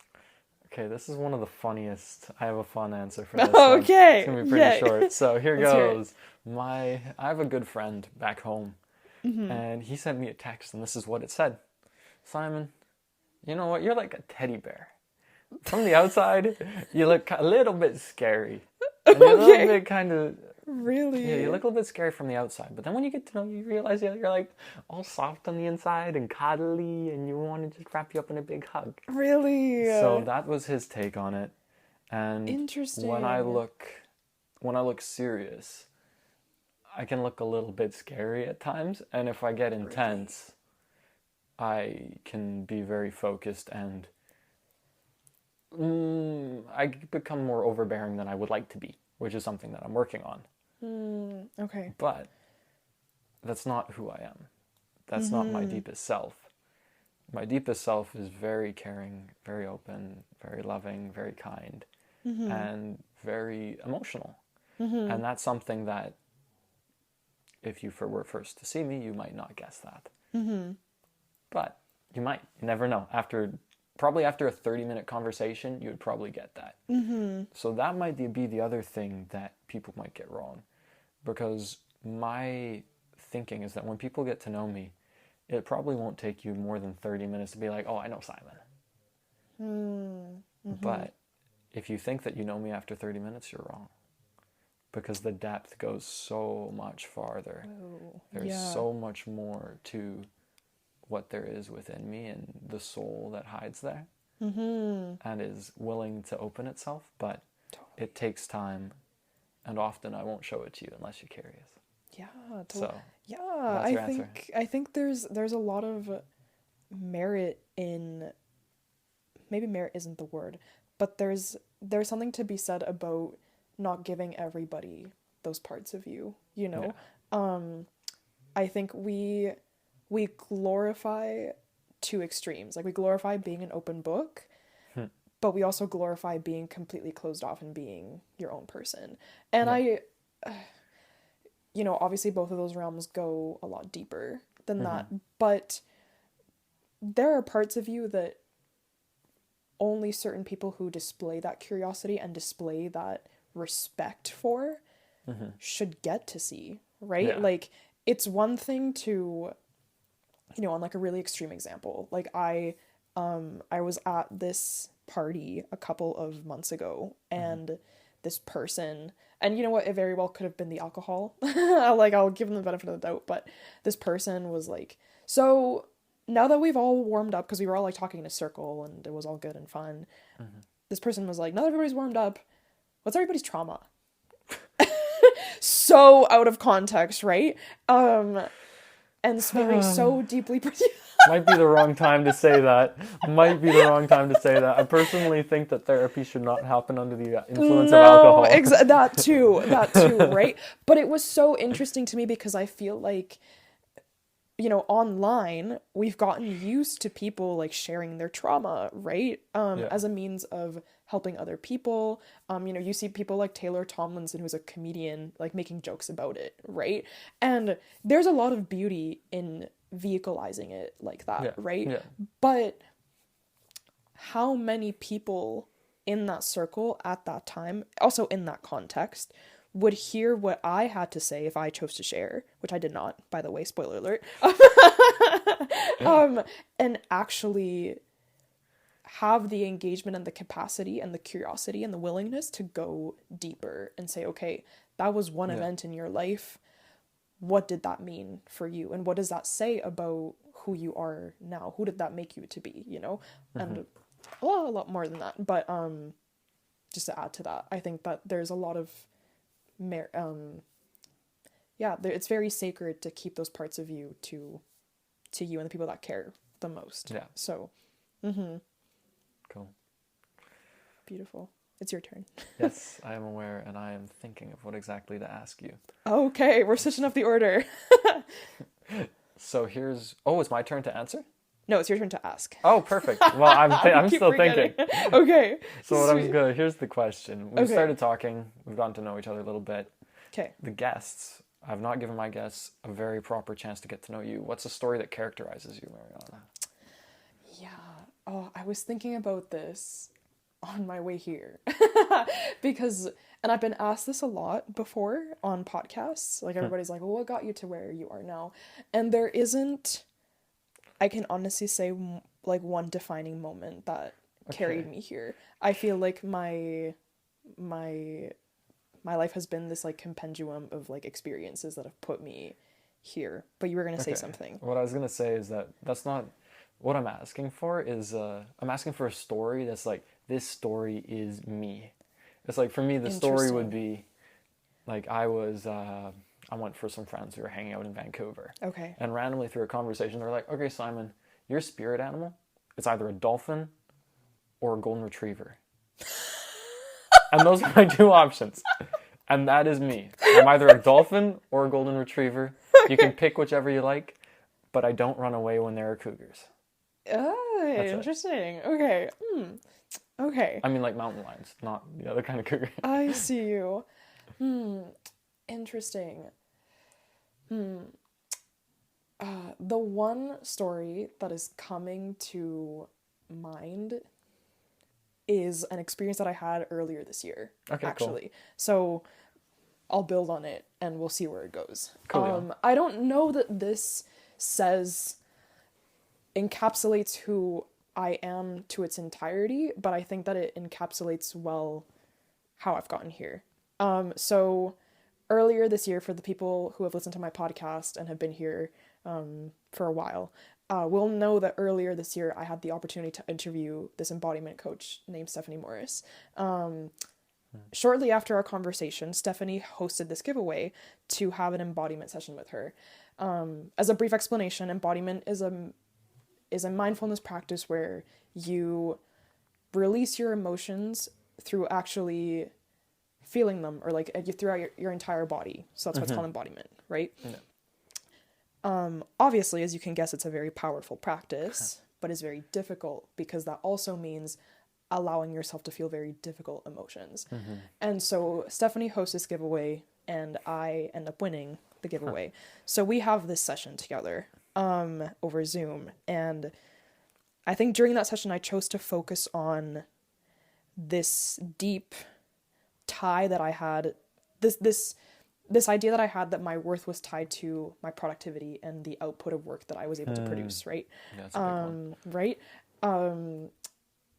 Okay, this is one of the funniest. I have a fun answer for this Okay. one. It's going to be pretty short. So here Let's hear it. goes. I have a good friend back home, and he sent me a text, and this is what it said. Simon, you know what? You're like a teddy bear. From the outside, you look a little bit scary. And you're a little bit kind of... Really? Yeah, you look a little bit scary from the outside, but then when you get to know you realize you're like all soft on the inside and cuddly, and you want to just wrap you up in a big hug. Really? So that was his take on it. And Interesting. when I look serious, I can look a little bit scary at times, and if I get intense, I can be very focused, and I become more overbearing than I would like to be, which is something that I'm working on. Okay. But that's not who I am. That's not my deepest self. My deepest self is very caring, very open, very loving, very kind, and very emotional. And that's something that, if you were first to see me, you might not guess that. But you might. You never know. Probably after a 30-minute conversation, you would probably get that. So that might be the other thing that people might get wrong. Because my thinking is that when people get to know me, it probably won't take you more than 30 minutes to be like, oh, I know Simon. But if you think that you know me after 30 minutes, you're wrong. Because the depth goes so much farther. Oh, There's yeah. so much more to what there is within me and the soul that hides there and is willing to open itself, but it takes time, and often I won't show it to you unless you're curious. Yeah. So Yeah, that's your answer. I think there's a lot of merit in, maybe merit isn't the word, but there's something to be said about not giving everybody those parts of you, you know? Yeah. I think we glorify two extremes. Like, we glorify being an open book, but we also glorify being completely closed off and being your own person. And you know, obviously both of those realms go a lot deeper than that, but there are parts of you that only certain people who display that curiosity and display that respect for should get to see, right? Yeah. Like, it's one thing to, you know, on like a really extreme example, like I was at this party a couple of months ago, and this person, and you know what, it very well could have been the alcohol. Like, I'll give them the benefit of the doubt, but this person was like, so now that we've all warmed up, because we were all like talking in a circle and it was all good and fun, this person was like, now that everybody's warmed up, what's everybody's trauma? So out of context, right? And very so deeply. Might be the wrong time to say that. Might be the wrong time to say that. I personally think that therapy should not happen under the influence of alcohol. That too, right? But it was so interesting to me because I feel like, you know, online, we've gotten used to people like sharing their trauma, right? As a means of helping other people. You know, you see people like Taylor Tomlinson, who's a comedian, like making jokes about it, right? And there's a lot of beauty in vehicleizing it like that, right? Yeah. But how many people in that circle at that time, also in that context, would hear what I had to say if I chose to share, which I did not, by the way, spoiler alert, and actually have the engagement and the capacity and the curiosity and the willingness to go deeper and say, okay, that was one event in your life. What did that mean for you? And what does that say about who you are now? Who did that make you to be, you know? And a lot more than that. But just to add to that, I think that there's a lot of it's very sacred to keep those parts of you to you and the people that care the most. Yeah. So, Cool. Beautiful. It's your turn. Yes, I am aware, and I am thinking of what exactly to ask you. Okay, we're switching up the order. So it's my turn to answer? No, it's your turn to ask. Oh, perfect. Well, I'm still thinking. Okay. So here's the question. We've started talking. We've gotten to know each other a little bit. Okay. The guests, I've not given my guests a very proper chance to get to know you. What's a story that characterizes you, Mariana? Yeah. Oh, I was thinking about this on my way here. Because, and I've been asked this a lot before on podcasts. Like, everybody's like, well, what got you to where you are now? And there isn't, I can honestly say, like, one defining moment that carried me here. I feel like my life has been this, like, compendium of, like, experiences that have put me here. But you were going to say something. What I was going to say is that's not what I'm asking for. I'm asking for a story that's like, this story is me. It's like, for me, the story would be like, I went for some friends who were hanging out in Vancouver. Okay. And randomly through a conversation, they're like, okay, Simon, your spirit animal, it's either a dolphin or a golden retriever. And those are my two options. And that is me. I'm either a dolphin or a golden retriever. You can pick whichever you like, but I don't run away when there are cougars. Oh, interesting. Okay. Okay. I mean, like mountain lions, not the other kind of cougar. I see you. Interesting. The one story that is coming to mind is an experience that I had earlier this year, actually. Cool. So I'll build on it and we'll see where it goes. Cool. I don't know that this encapsulates who I am to its entirety, but I think that it encapsulates well how I've gotten here. So earlier this year, for the people who have listened to my podcast and have been here for a while, will know that earlier this year I had the opportunity to interview this embodiment coach named Stephanie Morris. Shortly after our conversation, Stephanie hosted this giveaway to have an embodiment session with her. As a brief explanation, embodiment is a mindfulness practice where you release your emotions through actually feeling them, or like throughout your entire body. So that's what's called embodiment, right? Yeah. Obviously, as you can guess, it's a very powerful practice, but it's very difficult because that also means allowing yourself to feel very difficult emotions. And so Stephanie hosts this giveaway and I end up winning the giveaway. So we have this session together over Zoom, and I think during that session I chose to focus on this deep tie that I had, this idea that I had that my worth was tied to my productivity and the output of work that I was able to produce, right? Yeah, that's a big one. Right?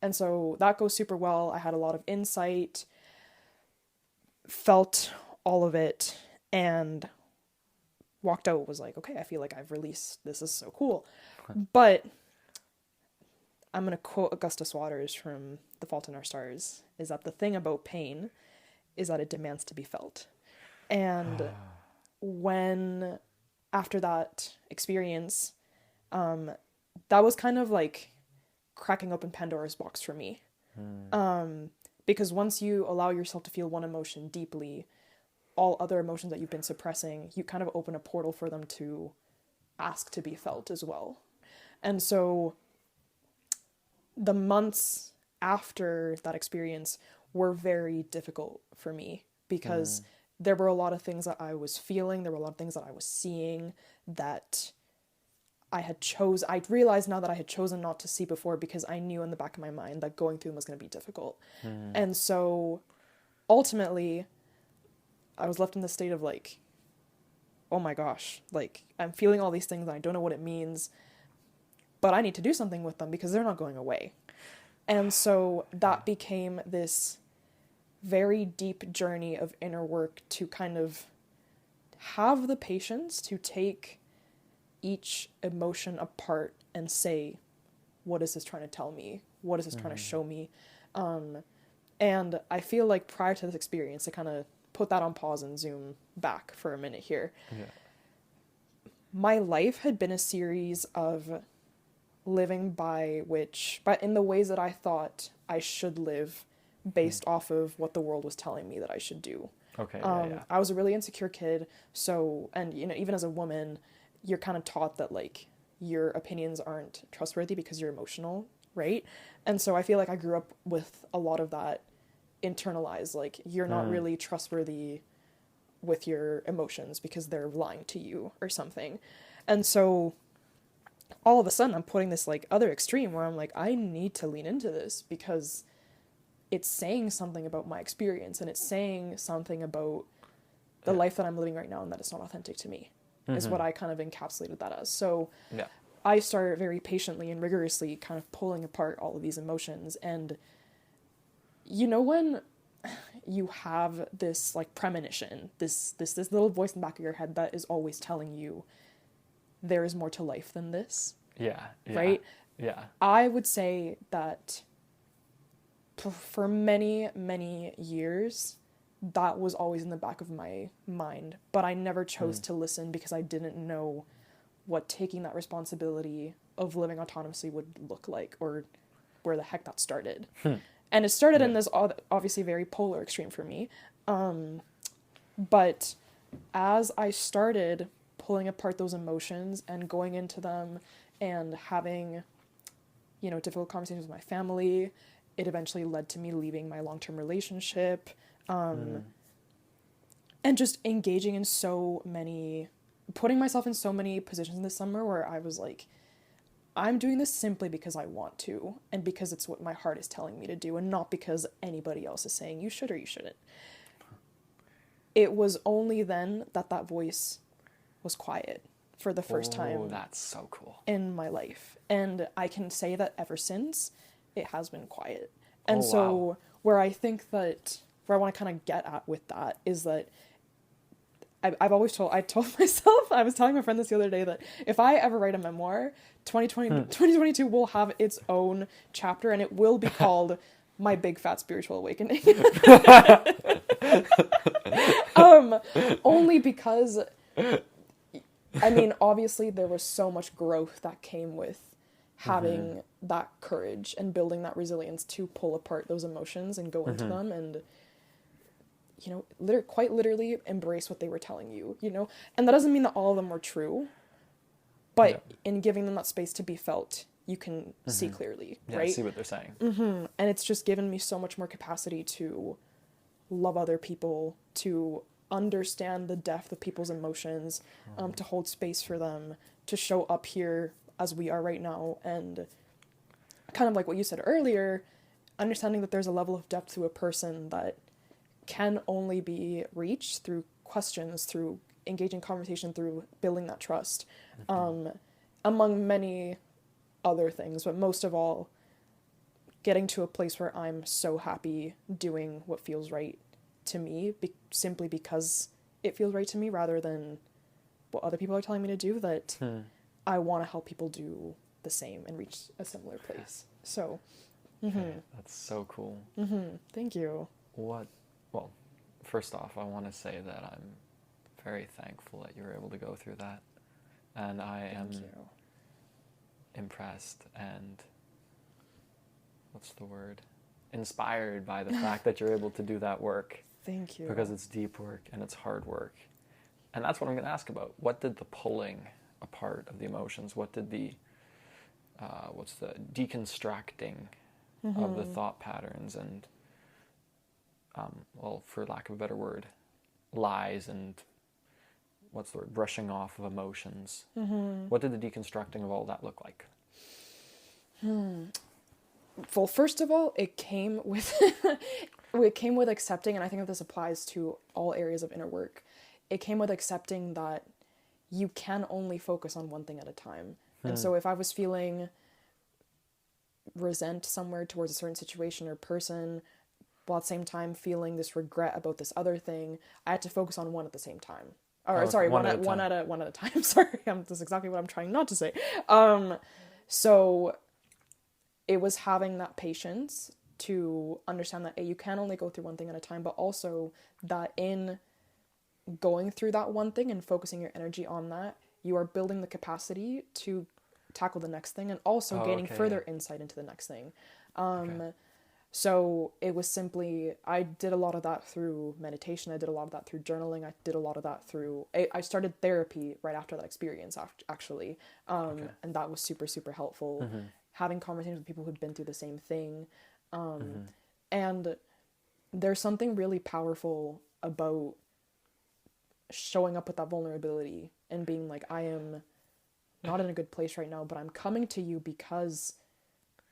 And so that goes super well. I had a lot of insight, felt all of it, and walked out, was like, okay, I feel like I've released, this is so cool. But I'm going to quote Augustus Waters from The Fault in Our Stars, is that the thing about pain is that it demands to be felt. And when, after that experience, that was kind of like cracking open Pandora's box for me. Because once you allow yourself to feel one emotion deeply, all other emotions that you've been suppressing, you kind of open a portal for them to ask to be felt as well. And so the months after that experience were very difficult for me because there were a lot of things that I was feeling, there were a lot of things that I was seeing that I realized now that I had chosen not to see before because I knew in the back of my mind that going through them was going to be difficult. And so ultimately I was left in the state of like, oh my gosh, like I'm feeling all these things and I don't know what it means, but I need to do something with them because they're not going away. And so that became this very deep journey of inner work to kind of have the patience to take each emotion apart and say, what is this trying to tell me? What is this trying to show me? And I feel like prior to this experience, to kind of put that on pause and zoom back for a minute here. Yeah. My life had been a series of living but in the ways that I thought I should live based off of what the world was telling me that I should do. Okay. I was a really insecure kid. So, and you know, even as a woman, you're kind of taught that like your opinions aren't trustworthy because you're emotional, right? And so I feel like I grew up with a lot of that internalized, like you're not really trustworthy with your emotions because they're lying to you or something. And so all of a sudden I'm putting this like other extreme where I'm like, I need to lean into this because it's saying something about my experience and it's saying something about the life that I'm living right now and that it's not authentic to me. Is what I kind of encapsulated that as. So I started very patiently and rigorously kind of pulling apart all of these emotions. And you know, when you have this like premonition, this little voice in the back of your head that is always telling you there is more to life than this. Yeah. Right? Yeah. I would say that for many, many years, that was always in the back of my mind, but I never chose to listen because I didn't know what taking that responsibility of living autonomously would look like or where the heck that started. And it started in this obviously very polar extreme for me. But as I started pulling apart those emotions and going into them and having, you know, difficult conversations with my family, it eventually led to me leaving my long-term relationship. And just engaging in putting myself in so many positions this summer where I was like, I'm doing this simply because I want to and because it's what my heart is telling me to do and not because anybody else is saying you should or you shouldn't. It was only then that voice was quiet for the first time. Oh, that's so cool. In my life. And I can say that ever since, it has been quiet. Oh, And so wow. where I think that, where I want to kind of get at with that is that I've always I told myself, I was telling my friend this the other day, that if I ever write a memoir, 2022 will have its own chapter, and it will be called My Big Fat Spiritual Awakening. Only because, I mean, obviously there was so much growth that came with having that courage and building that resilience to pull apart those emotions and go into them and, you know, quite literally embrace what they were telling you, you know? And that doesn't mean that all of them were true, but in giving them that space to be felt, you can see clearly, right? See what they're saying. And it's just given me so much more capacity to love other people, to understand the depth of people's emotions, to hold space for them, to show up here as we are right now, and kind of like what you said earlier, understanding that there's a level of depth to a person that can only be reached through questions, through engaging conversation, through building that trust, among many other things, but most of all, getting to a place where I'm so happy doing what feels right to me, simply because it feels right to me, rather than what other people are telling me to do, that I want to help people do the same and reach a similar place. So, that's so cool. Thank you. Well, first off, I want to say that I'm very thankful that you were able to go through that. And I am impressed and, what's the word? Inspired by the fact that you're able to do that work. Thank you. Because it's deep work and it's hard work. And that's what I'm going to ask about. What did the pulling apart of the emotions, what did the, what's the deconstructing of the thought patterns and, well, for lack of a better word, lies and, what's the word, brushing off of emotions. What did the deconstructing of all that look like? Well, first of all, it came with it came with accepting, and I think that this applies to all areas of inner work. It came with accepting that you can only focus on one thing at a time. And so if I was feeling resent somewhere towards a certain situation or person, while at the same time feeling this regret about this other thing, I had to focus on one at the same time. Or sorry, one at a time. Sorry, that's exactly what I'm trying not to say. So it was having that patience to understand that you can only go through one thing at a time, but also that in going through that one thing and focusing your energy on that, you are building the capacity to tackle the next thing and also gaining further insight into the next thing. So it was simply, I did a lot of that through meditation. I did a lot of that through journaling. I did a lot of that through, I started therapy right after that experience, actually. And that was super, super helpful. Having conversations with people who'd been through the same thing. And there's something really powerful about showing up with that vulnerability and being like, I am not in a good place right now, but I'm coming to you because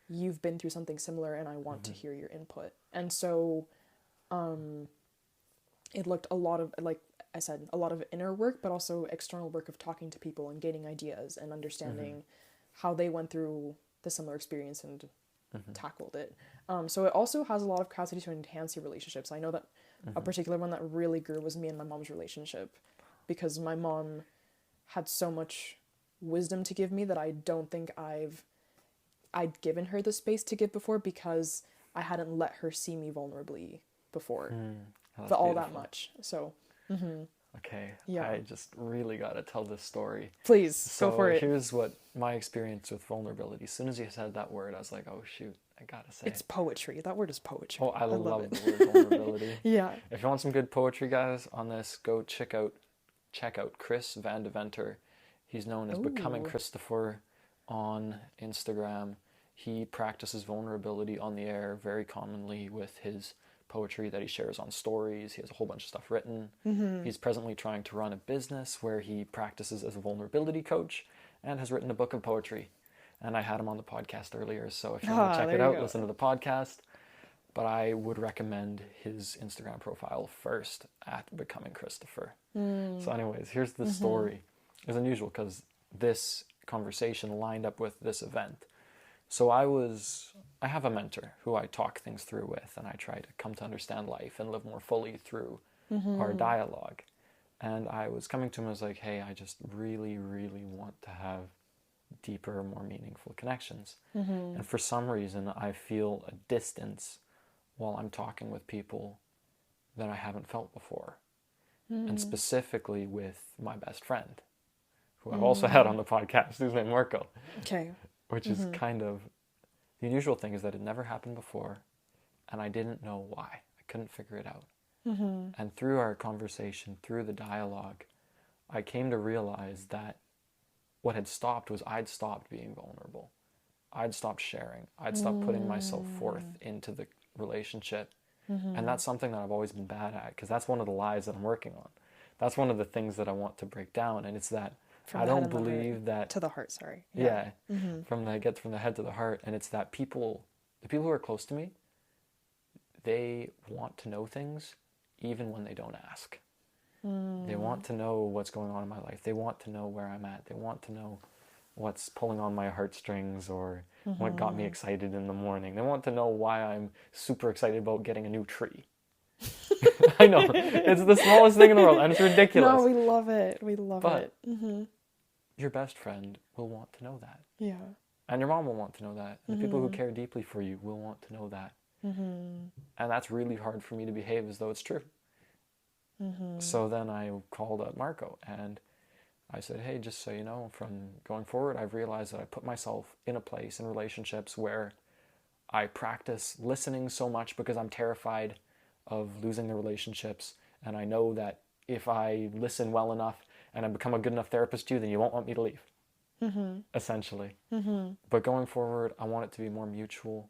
you've been through something similar and I want to hear your input. And so it looked a lot of, like I said, a lot of inner work, but also external work of talking to people and gaining ideas and understanding how they went through the similar experience and tackled it. So it also has a lot of capacity to enhance your relationships. I know that a particular one that really grew was me and my mom's relationship, because my mom had so much wisdom to give me that I don't think I'd given her the space to give before, because I hadn't let her see me vulnerably before, but all that much. So, okay, I just really got to tell this story. Please, go for it. Here's what my experience with vulnerability. As soon as you said that word, I was like, oh shoot, I gotta say it's poetry. That word is poetry. Oh, I love the word vulnerability. Yeah. If you want some good poetry, guys, on this, go check out Chris Van Deventer. He's known as Becoming Christopher on Instagram. He practices vulnerability on the air very commonly with his poetry that he shares on stories. He has a whole bunch of stuff written. He's presently trying to run a business where he practices as a vulnerability coach and has written a book of poetry. And I had him on the podcast earlier, so if you want to check it out, listen to the podcast. But I would recommend his Instagram profile first, at Becoming Christopher. So anyways, here's the story. It was unusual because this conversation lined up with this event. So I have a mentor who I talk things through with, and I try to come to understand life and live more fully through our dialogue. And I was coming to him, I was like, hey, I just really, really want to have deeper, more meaningful connections. And for some reason, I feel a distance while I'm talking with people that I haven't felt before. And specifically with my best friend, who I've also had on the podcast, who's named Marco. Okay. Which is kind of, the unusual thing is that it never happened before, and I didn't know why. I couldn't figure it out. And through our conversation, through the dialogue, I came to realize that what had stopped was I'd stopped being vulnerable. I'd stopped sharing. I'd stopped putting myself forth into the relationship. And that's something that I've always been bad at, because that's one of the lies that I'm working on. That's one of the things that I want to break down, and it's that I don't believe that to the heart. Sorry. Yeah, from the head to the heart, and it's that the people who are close to me, they want to know things, even when they don't ask. They want to know what's going on in my life. They want to know where I'm at. They want to know what's pulling on my heartstrings, or what got me excited in the morning. They want to know why I'm super excited about getting a new tree. I know, it's the smallest thing in the world, and it's ridiculous. No, we love it. We love it. Your best friend will want to know that. Yeah. And your mom will want to know that. And the people who care deeply for you will want to know that. And that's really hard for me to behave as though it's true. So then I called up Marco, and I said, hey, just so you know, from going forward, I've realized that I put myself in a place in relationships where I practice listening so much because I'm terrified of losing the relationships. And I know that if I listen well enough and I become a good enough therapist to you, then you won't want me to leave, essentially. But going forward, I want it to be more mutual,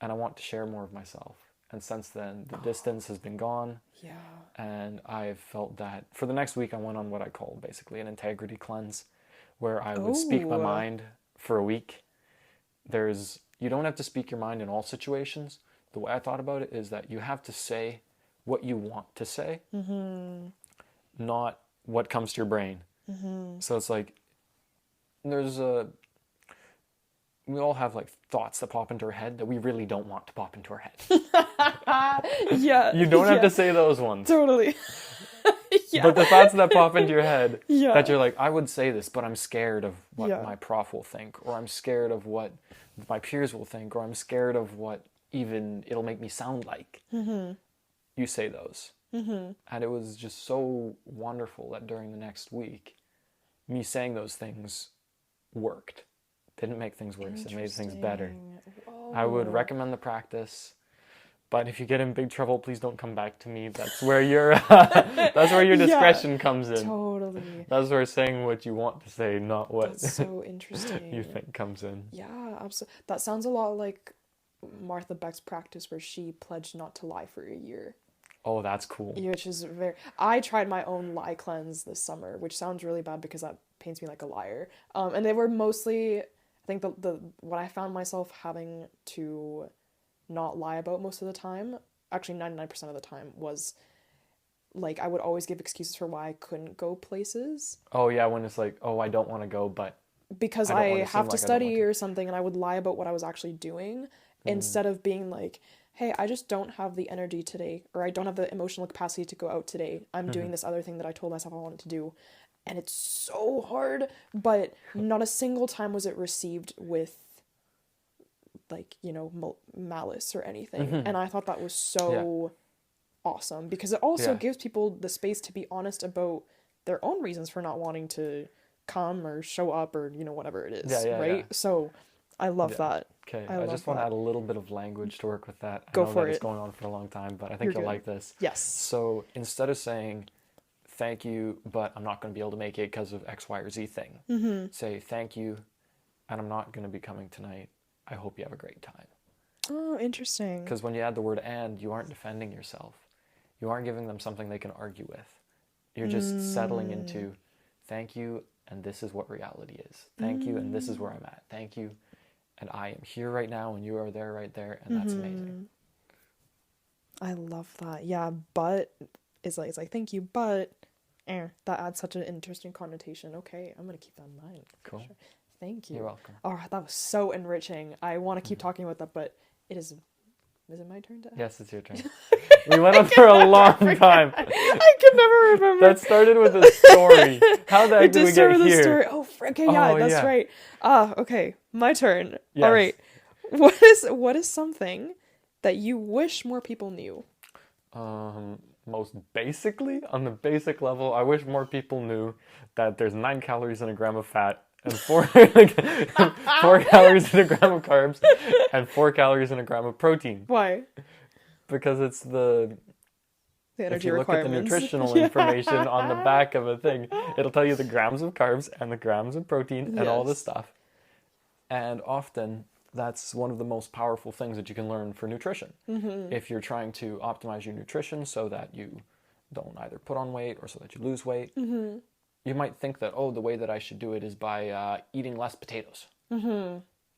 and I want to share more of myself. And since then, the distance has been gone. Yeah. And I've felt that for the next week, I went on what I call basically an integrity cleanse, where I would speak my mind for a week. You don't have to speak your mind in all situations. The way I thought about it is that you have to say what you want to say, not what comes to your brain. So it's like, we all have like thoughts that pop into our head that we really don't want to pop into our head. Yeah. You don't have to say those ones. Totally. Yeah. But the thoughts that pop into your head, that you're like, I would say this, but I'm scared of what my prof will think, or I'm scared of what my peers will think, or I'm scared of what even it'll make me sound like. You say those. And it was just so wonderful that during the next week, me saying those things worked. Didn't make things worse. It made things better. Whoa. I would recommend the practice, but if you get in big trouble, please don't come back to me. That's where your discretion comes in. Totally. That's where saying what you want to say, not what That's so interesting. you think comes in. Yeah, absolutely. That sounds a lot like Martha Beck's practice, where she pledged not to lie for a year. Oh, that's cool. Which is I tried my own lie cleanse this summer, which sounds really bad because that paints me like a liar. And they were mostly, I think the what I found myself having to not lie about most of the time, actually 99% of the time, was like I would always give excuses for why I couldn't go places. Oh yeah, when it's like, oh, I don't want to go, but because I have to study or something, and I would lie about what I was actually doing instead of being like, hey, I just don't have the energy today, or I don't have the emotional capacity to go out today. I'm doing this other thing that I told myself I wanted to do. And it's so hard, but not a single time was it received with, like, you know, malice or anything. And I thought that was so awesome, because it also gives people the space to be honest about their own reasons for not wanting to come or show up or, you know, whatever it is, right? Yeah. So I love that. Okay, I just want to add a little bit of language to work with that. Go I know for that it. It's going on for a long time, but I think you'll like this. Yes. So instead of saying, thank you, but I'm not going to be able to make it because of X, Y, or Z thing, say, thank you, and I'm not going to be coming tonight. I hope you have a great time. Oh, interesting. Because when you add the word and, you aren't defending yourself. You aren't giving them something they can argue with. You're just settling into, thank you, and this is what reality is. Thank you, and this is where I'm at. Thank you, and I am here right now, and you are there right there, and that's amazing. I love that. Yeah, but it's like thank you, but That adds such an interesting connotation. Okay, I'm gonna keep that in mind. Cool. Sure. Thank you. You're welcome. Oh, that was so enriching. I want to keep talking about that, but it is. Is it my turn to? Yes, it's your turn. We went on for a long time. I can never remember. That started with a story. How the heck did we get here? Story. Oh, okay, yeah, Oh, that's yeah. right. Okay, my turn. Yes. All right. What is something that you wish more people knew? Most basically, on the basic level, I wish more people knew that there's 9 calories in a gram of fat and 4 calories in a gram of carbs and 4 calories in a gram of protein. Why? Because it's the energy if you look at the requirements. nutritional information on the back of a thing, it'll tell you the grams of carbs and the grams of protein and all this stuff. And often that's one of the most powerful things that you can learn for nutrition. If you're trying to optimize your nutrition so that you don't either put on weight or so that you lose weight, you might think that, the way that I should do it is by eating less potatoes.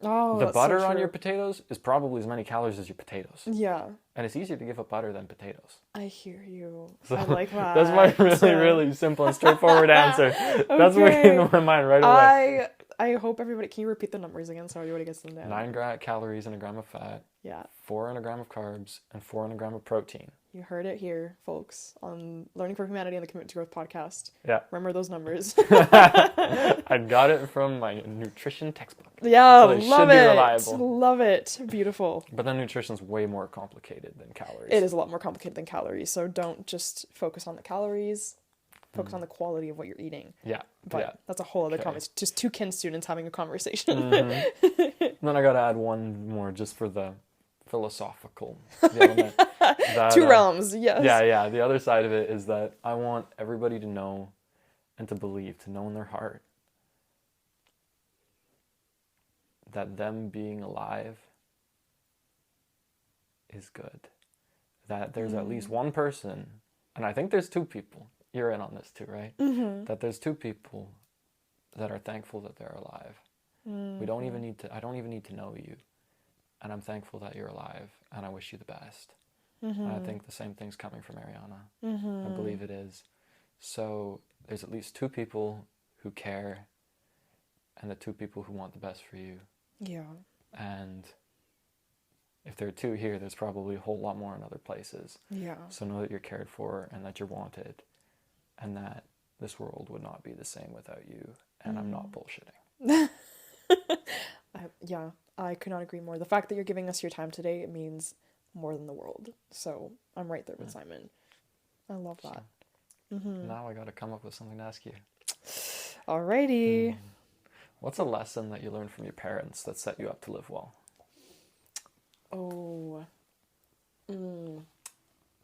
Oh, The that's butter so on true. your potatoes is probably as many calories as your potatoes. Yeah, And it's easier to give up butter than potatoes. I hear you. So I like that. that's my really simple and straightforward answer. That's what came to my mind right away. I hope everybody. Can you repeat the numbers again so everybody gets them down? 9 calories in a gram of fat. Yeah. 4 in a gram of carbs and 4 in a gram of protein. You heard it here, folks, on Learning for Humanity and the Commitment to Growth podcast. Yeah. Remember those numbers. I got it from my nutrition textbook. Yeah, So it love should be it. reliable. Love it. Beautiful. But then nutrition's way more complicated than calories. It is a lot more complicated than calories, so don't just focus on the calories. Focus on the quality of what you're eating. Yeah. But that's a whole other conversation. Just two kin students having a conversation. Then I gotta add one more just for the philosophical element. That, Two realms, yes. Yeah. The other side of it is that I want everybody to know and to believe, to know in their heart, that them being alive is good. That there's at least one person, and I think there's 2 people. You're in on this too, right? That there's 2 people that are thankful that they're alive. We don't even need to. I don't even need to know you, and I'm thankful that you're alive, and I wish you the best. And I think the same thing's coming from Ariana. I believe it is. So there's at least 2 people who care, and the 2 people who want the best for you. Yeah. And if there are 2 here, there's probably a whole lot more in other places. Yeah. So know that you're cared for and that you're wanted, and that this world would not be the same without you. And I'm not bullshitting. I could not agree more. The fact that you're giving us your time today, it means more than the world. So I'm right there with Simon. I love that. Now I gotta come up with something to ask you. Alrighty. What's a lesson that you learned from your parents that set you up to live well?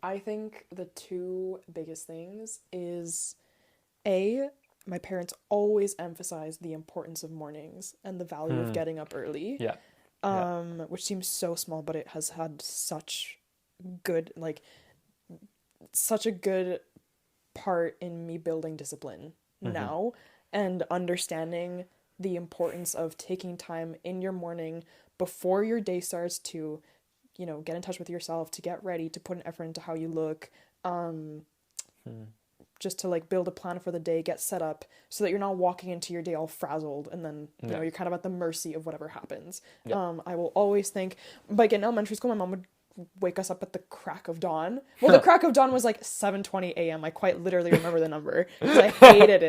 I think the 2 biggest things is my parents always emphasized the importance of mornings and the value of getting up early. Yeah. Which seems so small, but it has had such a good part in me building discipline now and understanding the importance of taking time in your morning before your day starts to, get in touch with yourself, to get ready, to put an effort into how you look, just to build a plan for the day, get set up so that you're not walking into your day all frazzled and then you're kind of at the mercy of whatever happens. I will always think, in elementary school, my mom would wake us up at the crack of dawn. Well, the crack of dawn was 7:20 a.m. I quite literally remember the number. I hated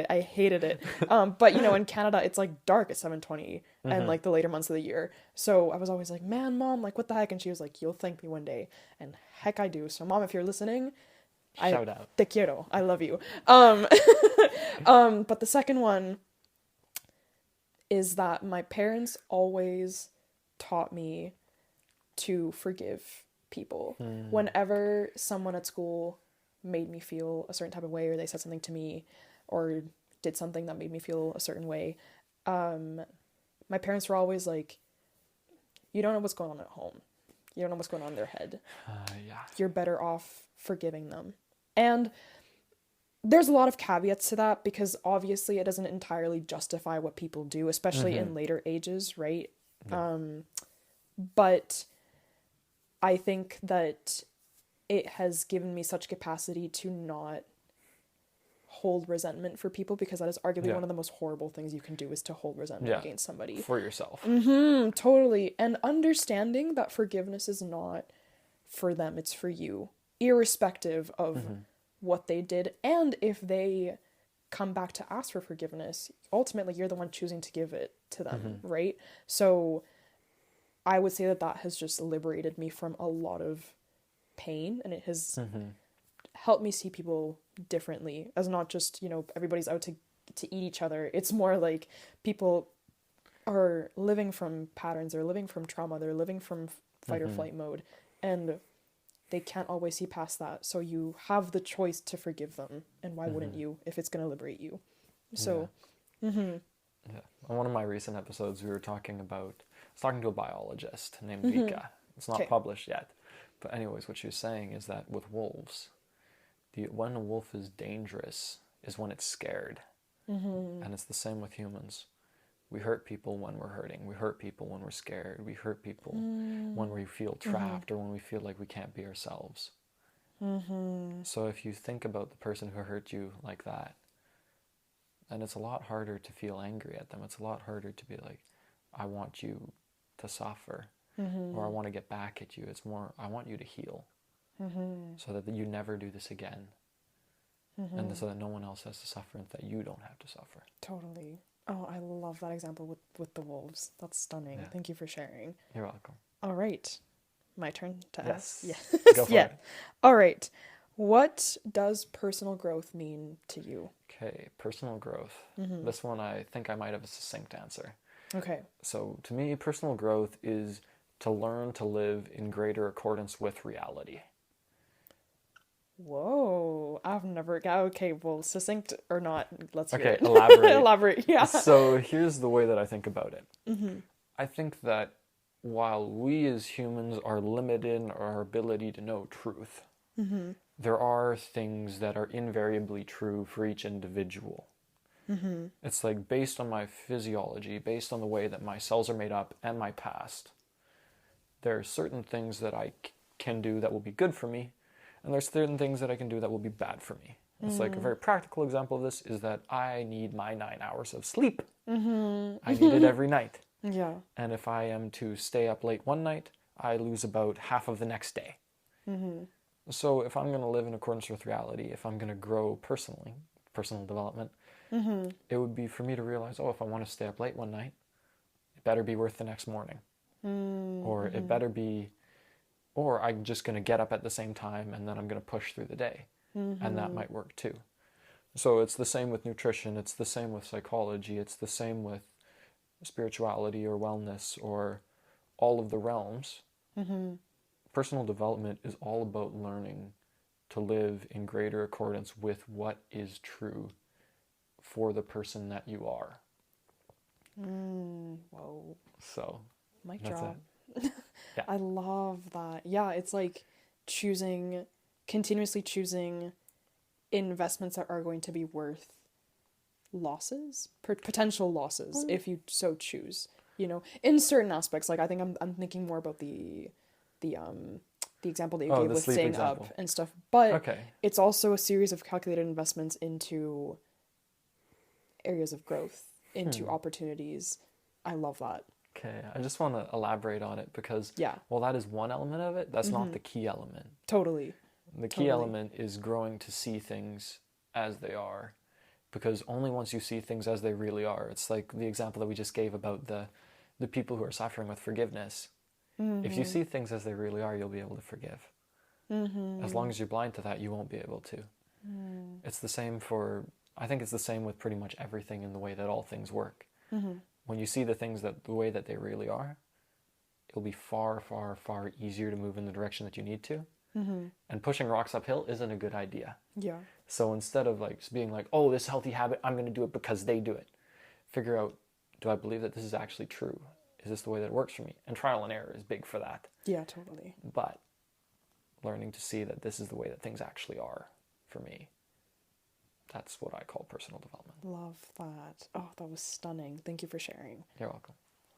it. But in Canada, it's dark at 7:20 and the later months of the year. So I was always like, man, Mom, what the heck? And she was like, you'll thank me one day. And heck I do. So Mom, if you're listening, Shout out. Te quiero. I love you. But the second one is that my parents always taught me to forgive people. Whenever someone at school made me feel a certain type of way, or they said something to me or did something that made me feel a certain way, my parents were always like, you don't know what's going on at home. You don't know what's going on in their head. You're better off forgiving them. And there's a lot of caveats to that, because obviously it doesn't entirely justify what people do, especially in later ages, right? But I think that it has given me such capacity to not hold resentment for people, because that is arguably one of the most horrible things you can do, is to hold resentment against somebody. For yourself. Totally. And understanding that forgiveness is not for them, it's for you, irrespective of what they did. And if they come back to ask for forgiveness, ultimately you're the one choosing to give it to them, right? So I would say that that has just liberated me from a lot of pain, and it has helped me see people differently, as not just, you know, everybody's out to eat each other. It's more like people are living from patterns, they're living from trauma, they're living from fight or flight mode, and they can't always see past that. So you have the choice to forgive them, and why wouldn't you, if it's going to liberate you? So On one of my recent episodes, we were talking about, I was talking to a biologist named Vika. It's not published yet, but anyways, what she was saying is that with wolves, when a wolf is dangerous is when it's scared. And it's the same with humans. We hurt people when we're hurting. We hurt people when we're scared. We hurt people when we feel trapped or when we feel like we can't be ourselves. So if you think about the person who hurt you like that, then it's a lot harder to feel angry at them. It's a lot harder to be like, I want you to suffer, or I want to get back at you. It's more, I want you to heal, so that you never do this again. And so that no one else has to suffer, and that you don't have to suffer. Totally. Oh, I love that example with the wolves. That's stunning. Yeah. Thank you for sharing. You're welcome. All right. My turn to ask. Yes. Go for it. All right. What does personal growth mean to you? Okay, personal growth. This one, I think I might have a succinct answer. Okay. So to me, personal growth is to learn to live in greater accordance with reality. Whoa, I've never... Okay, well, succinct or not, let's hear it. Okay, elaborate. Elaborate, yeah. So here's the way that I think about it. I think that while we as humans are limited in our ability to know truth, there are things that are invariably true for each individual. It's like, based on my physiology, based on the way that my cells are made up and my past, there are certain things that I can do that will be good for me, and there's certain things that I can do that will be bad for me. It's like, a very practical example of this is that I need my 9 hours of sleep. I need it every night. Yeah. And if I am to stay up late one night, I lose about half of the next day. So if I'm going to live in accordance with reality, if I'm going to grow personally, personal development, it would be for me to realize, if I want to stay up late one night, it better be worth the next morning. Or it better be, or I'm just going to get up at the same time and then I'm going to push through the day. And that might work too. So it's the same with nutrition, it's the same with psychology, it's the same with spirituality or wellness or all of the realms. Personal development is all about learning to live in greater accordance with what is true for the person that you are. Whoa. So, Mic that's drop. it. Yeah. I love that. Yeah, it's like continuously choosing investments that are going to be worth losses, potential losses, if you so choose. You know, in certain aspects, like I think I'm thinking more about the example that you gave with staying example. up and stuff. But it's also a series of calculated investments into areas of growth, into opportunities. I love that. Okay, I just want to elaborate on it because, while that is one element of it, that's not the key element. Totally. The key element is growing to see things as they are, because only once you see things as they really are, it's like the example that we just gave about the people who are suffering with forgiveness. If you see things as they really are, you'll be able to forgive. As long as you're blind to that, you won't be able to. It's the same I think it's the same with pretty much everything in the way that all things work. When you see the things the way that they really are, it'll be far, far, far easier to move in the direction that you need to. And pushing rocks uphill isn't a good idea. Yeah. So instead of like being like, oh, this healthy habit, I'm going to do it because they do it. Figure out, do I believe that this is actually true? Is this the way that it works for me? And trial and error is big for that. Yeah, totally. But learning to see that this is the way that things actually are for me, that's what I call personal development. Love that. Oh, that was stunning. Thank you for sharing. You're welcome.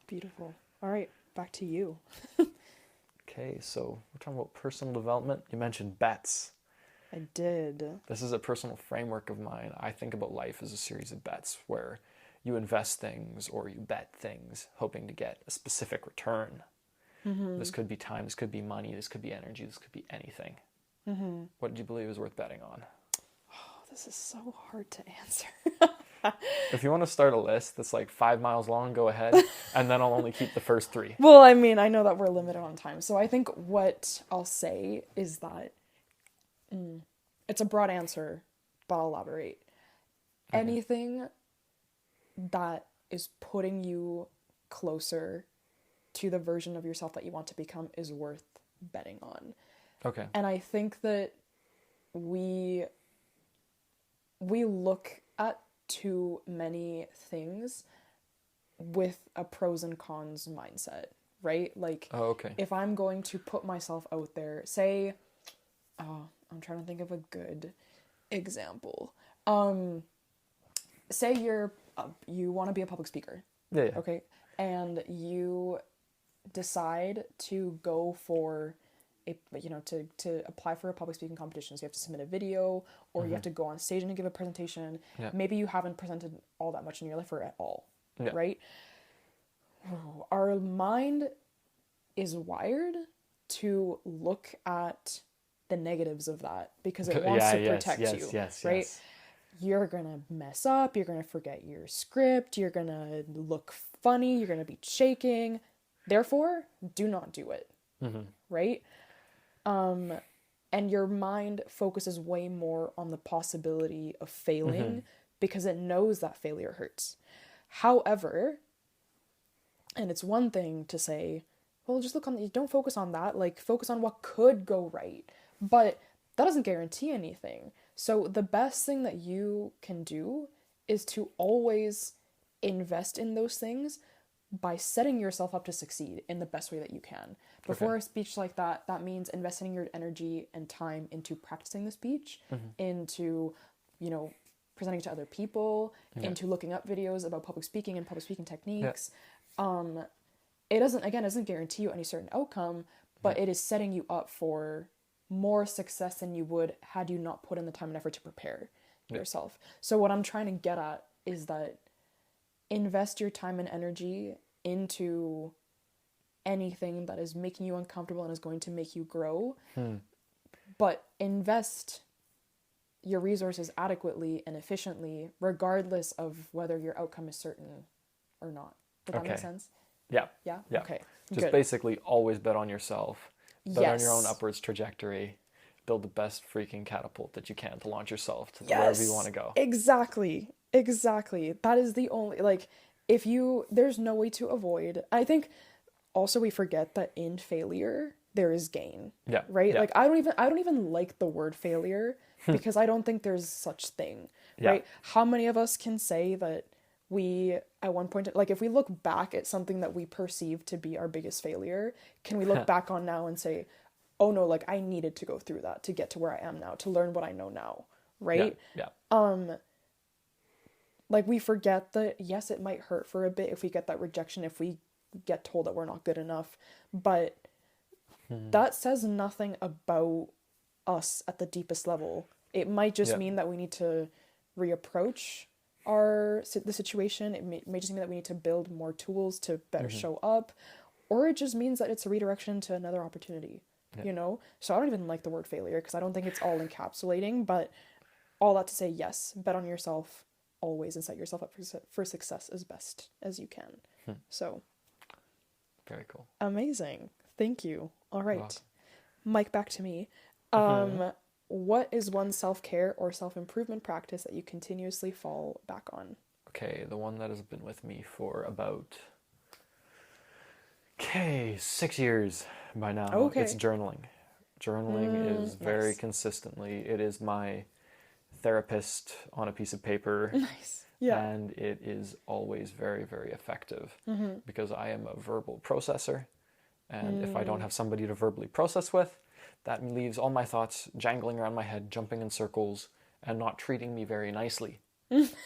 Beautiful. All right, back to you. Okay, so we're talking about personal development. You mentioned bets. I did. This is a personal framework of mine. I think about life as a series of bets where you invest things or you bet things hoping to get a specific return. This could be time, this could be money, this could be energy, this could be anything. What do you believe is worth betting on? Oh, this is so hard to answer. If you want to start a list that's like 5 miles long, go ahead, and then I'll only keep the first 3. Well, I mean, I know that we're limited on time, so I think what I'll say is that it's a broad answer, but I'll elaborate. Okay. Anything that is putting you closer to the version of yourself that you want to become is worth betting on. Okay. And I think that we look at too many things with a pros and cons mindset, right? Like, Oh, okay. if I'm going to put myself out there, say, I'm trying to think of a good example. Say you want to be a public speaker, Yeah. okay? And you decide to go for to apply for a public speaking competition. So you have to submit a video, or you have to go on stage and give a presentation. Yeah. Maybe you haven't presented all that much in your life or at all, Yeah. right? Our mind is wired to look at the negatives of that because it wants to protect you, right? Yes. You're gonna mess up, you're gonna forget your script, you're gonna look funny, you're gonna be shaking. Therefore, do not do it, right? And your mind focuses way more on the possibility of failing because it knows that failure hurts. However, and it's one thing to say, well, just don't focus on that, like focus on what could go right. But that doesn't guarantee anything. So the best thing that you can do is to always invest in those things by setting yourself up to succeed in the best way that you can. Before a speech like that, that means investing your energy and time into practicing the speech, into, presenting to other people, into looking up videos about public speaking and public speaking techniques. It doesn't guarantee you any certain outcome, but it is setting you up for more success than you would had you not put in the time and effort to prepare yourself. So what I'm trying to get at is that invest your time and energy into anything that is making you uncomfortable and is going to make you grow, but invest your resources adequately and efficiently, regardless of whether your outcome is certain or not. Does that make sense? Yeah. Yeah? Yeah. Okay. Just Good. basically always bet on yourself. Bet on your own Yes. upwards trajectory. Build the best freaking catapult that you can to launch yourself to Yes. wherever you want to go. Exactly. That is the only, there's no way to avoid. I think also we forget that in failure there is gain. Yeah. Right? Yeah. Like I don't even like the word failure because I don't think there's such thing. Yeah. Right? How many of us can say that we at one point, like if we look back at something that we perceive to be our biggest failure, can we look back on now and say, oh no, like I needed to go through that to get to where I am now, to learn what I know now, right? Yeah. Like we forget that yes, it might hurt for a bit if we get that rejection, if we get told that we're not good enough, but that says nothing about us at the deepest level. It might just mean that we need to reapproach the situation. It may just mean that we need to build more tools to better show up, or it just means that it's a redirection to another opportunity. So I don't even like the word failure because I don't think it's all encapsulating, but all that to say, yes, bet on yourself always and set yourself up for success as best as you can. So very cool. Amazing. Thank you. All right. Mike, back to me. What is one self-care or self-improvement practice that you continuously fall back on? Okay, the one that has been with me for about 6 years by now. Okay. It's journaling. Journaling is very consistently, it is my therapist on a piece of paper. Nice. Yeah. And it is always very, very effective because I am a verbal processor. And if I don't have somebody to verbally process with, that leaves all my thoughts jangling around my head, jumping in circles, and not treating me very nicely.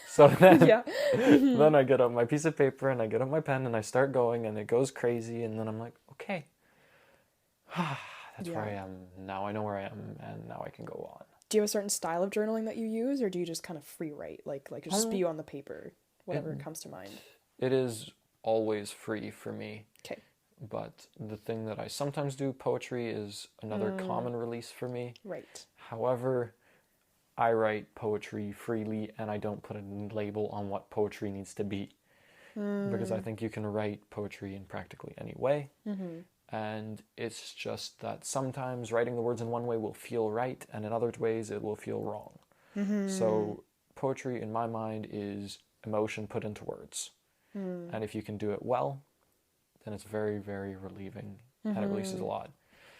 So then, then I get out my piece of paper and I get out my pen and I start going and it goes crazy. And then I'm like, okay, that's where I am. Now I know where I am and now I can go on. Do you have a certain style of journaling that you use, or do you just kind of free write, like just spew on the paper, whatever comes to mind? It is always free for me. Okay. But the thing that I sometimes do, poetry, is another common release for me. Right. However, I write poetry freely, and I don't put a label on what poetry needs to be. Because I think you can write poetry in practically any way. And it's just that sometimes writing the words in one way will feel right, and in other ways it will feel wrong. So poetry, in my mind, is emotion put into words. And if you can do it well, then it's very, very relieving, and it releases a lot.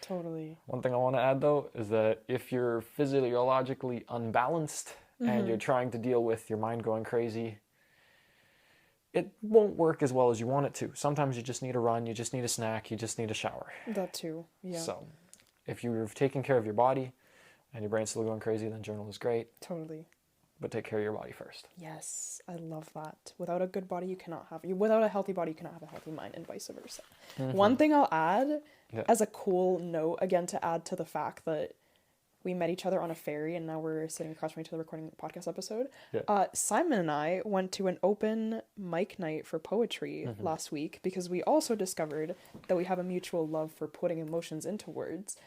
Totally. One thing I want to add, though, is that if you're physiologically unbalanced and you're trying to deal with your mind going crazy, it won't work as well as you want it to. Sometimes you just need a run, you just need a snack, you just need a shower. That too, yeah. So if you're taking care of your body and your brain's still going crazy, then journal is great. Totally. But take care of your body first. Yes, I love that. Without a good body, without a healthy body, you cannot have a healthy mind, and vice versa. One thing I'll add as a cool note, again, to add to the fact that we met each other on a ferry and now we're sitting across from each other recording a podcast episode. Simon and I went to an open mic night for poetry last week because we also discovered that we have a mutual love for putting emotions into words.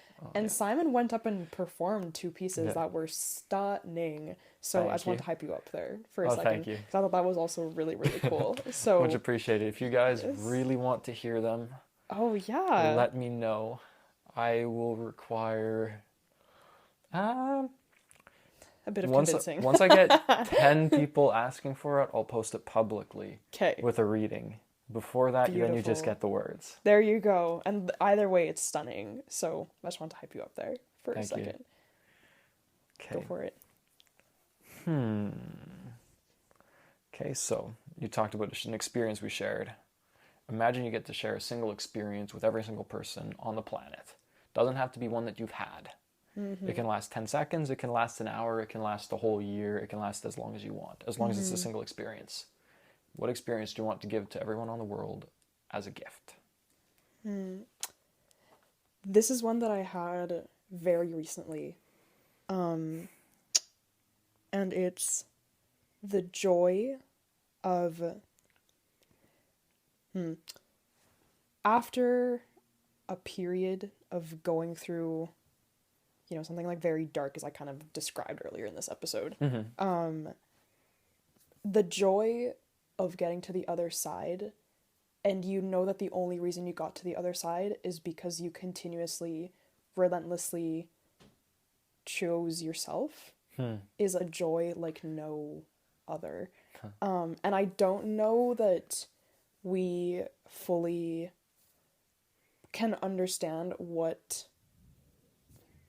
Simon went up and performed 2 pieces that were stunning. So I just wanted to hype you up there for a second. Thank you. 'Cause I thought that was also really, really cool. So much appreciated. If you guys really want to hear them, let me know. I will require a bit of convincing. Once I get 10 people asking for it, I'll post it publicly with a reading. Before that, then you just get the words. There you go. And either way, it's stunning. So I just want to hype you up there for a second. Go for it. Okay, so you talked about an experience we shared. Imagine you get to share a single experience with every single person on the planet. Doesn't have to be one that you've had. It can last 10 seconds, it can last an hour, it can last a whole year, it can last as long as you want, as long as it's a single experience. What experience do you want to give to everyone on the world as a gift? This is one that I had very recently. And it's the joy of... After a period of going through... something like very dark, as I kind of described earlier in this episode. The joy of getting to the other side, and that the only reason you got to the other side is because you continuously, relentlessly chose yourself, is a joy like no other. And I don't know that we fully can understand what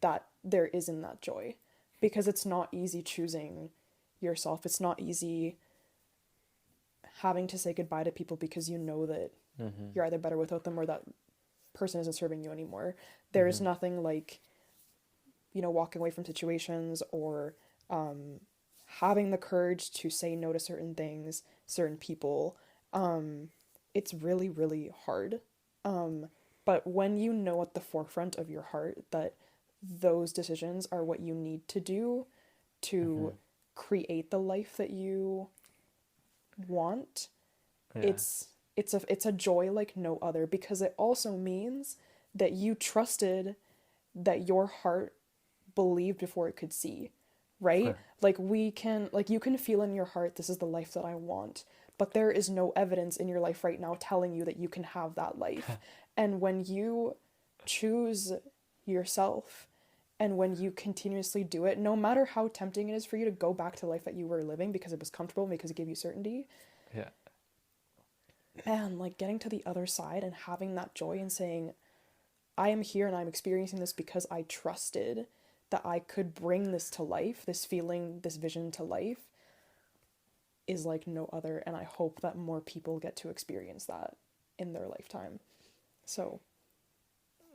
that there is in that joy, because it's not easy choosing yourself. It's not easy having to say goodbye to people because you know that you're either better without them or that person isn't serving you anymore. There's nothing like, walking away from situations or having the courage to say no to certain things, certain people. It's really, really hard. But when you know at the forefront of your heart that those decisions are what you need to do to create the life that you want, it's a joy like no other, because it also means that you trusted that your heart believed before it could see, right? Like you can feel in your heart, this is the life that I want, but there is no evidence in your life right now telling you that you can have that life. And when you choose yourself, and when you continuously do it, no matter how tempting it is for you to go back to the life that you were living because it was comfortable, because it gave you certainty, man, like getting to the other side and having that joy and saying, I am here and I'm experiencing this because I trusted that I could bring this to life, this feeling, this vision to life, is like no other. And I hope that more people get to experience that in their lifetime. So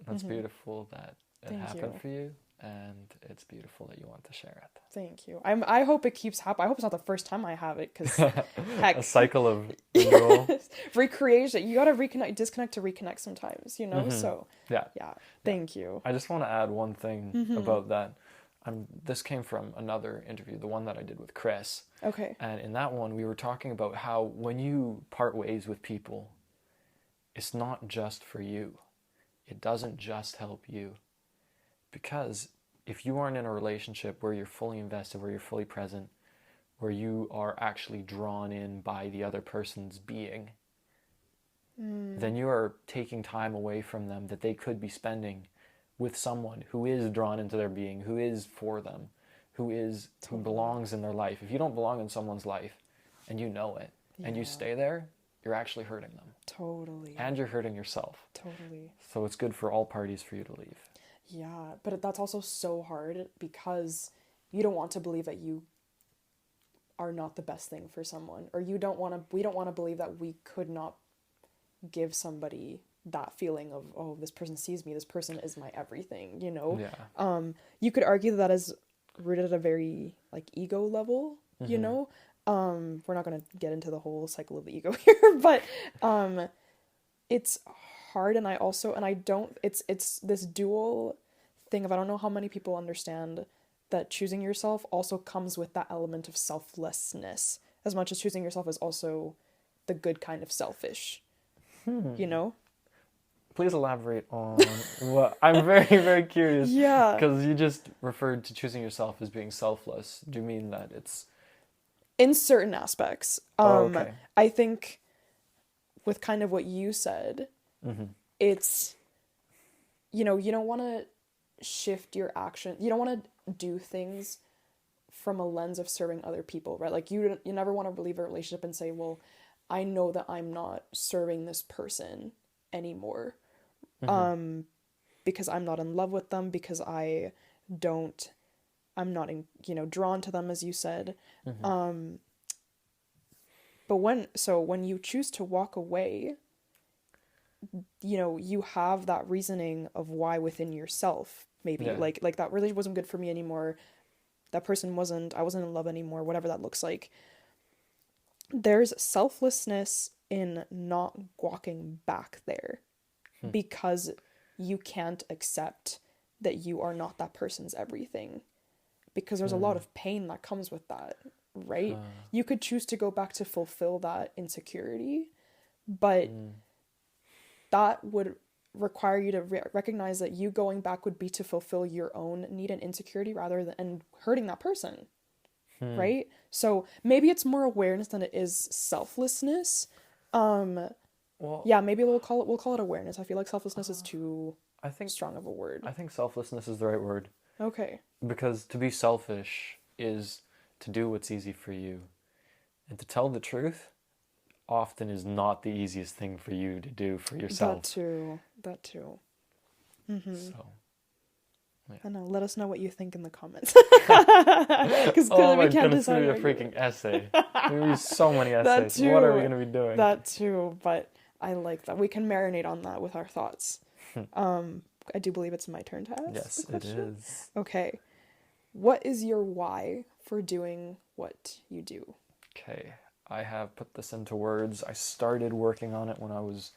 that's beautiful that it happened for you, and it's beautiful that you want to share it. Thank you. I hope it keeps happening. I hope it's not the first time I have it, because heck, a cycle of renewal. Recreation. You gotta disconnect to reconnect sometimes, So yeah. Thank you. I just want to add one thing about that. This came from another interview, the one that I did with Chris. Okay. And in that one, we were talking about how when you part ways with people, it's not just for you. It doesn't just help you. Because if you aren't in a relationship where you're fully invested, where you're fully present, where you are actually drawn in by the other person's being, then you are taking time away from them that they could be spending with someone who is drawn into their being, who is for them, who belongs in their life. If you don't belong in someone's life and you know it, and you stay there, you're actually hurting them. Totally. And you're hurting yourself. Totally. So it's good for all parties for you to leave. Yeah, but that's also so hard because you don't want to believe that you are not the best thing for someone, or we don't want to believe that we could not give somebody that feeling of, oh, this person sees me, this person is my everything, you know? Yeah. You could argue that is rooted at a very, like, ego level, you know? We're not going to get into the whole cycle of the ego here, but it's hard, and it's this dual thing of, I don't know how many people understand that choosing yourself also comes with that element of selflessness, as much as choosing yourself is also the good kind of selfish, you know? Please elaborate on what I'm very, very curious. Yeah. Because you just referred to choosing yourself as being selfless. Do you mean that it's... In certain aspects. Okay. I think with kind of what you said, it's, you know, you don't want to shift your action. You don't want to do things from a lens of serving other people, right? Like you never want to leave a relationship and say, well, I know that I'm not serving this person anymore. Because I'm not in love with them, because I'm not drawn to them, as you said. But when you choose to walk away, you know, you have that reasoning of why within yourself, maybe like that really wasn't good for me anymore. That person I wasn't in love anymore, whatever that looks like. There's selflessness in not walking back there because you can't accept that you are not that person's everything, because there's a lot of pain that comes with that, right? You could choose to go back to fulfill that insecurity, but that would require you to recognize that you going back would be to fulfill your own need and insecurity rather than and hurting that person, right? So maybe it's more awareness than it is selflessness. Well, yeah, maybe we'll call it awareness. I feel like selflessness is too strong of a word. I think selflessness is the right word. Okay. Because to be selfish is to do what's easy for you. And to tell the truth often is not the easiest thing for you to do for yourself. That too. So, yeah. I know. Let us know what you think in the comments. Because clearly we can't decide. It's going to be a freaking essay. There will be so many essays. That too. What are we going to be doing? That too, but I like that. We can marinate on that with our thoughts. I do believe it's my turn to ask. Yes, it is. Okay. What is your why for doing what you do? Okay. I have put this into words. I started working on it when I was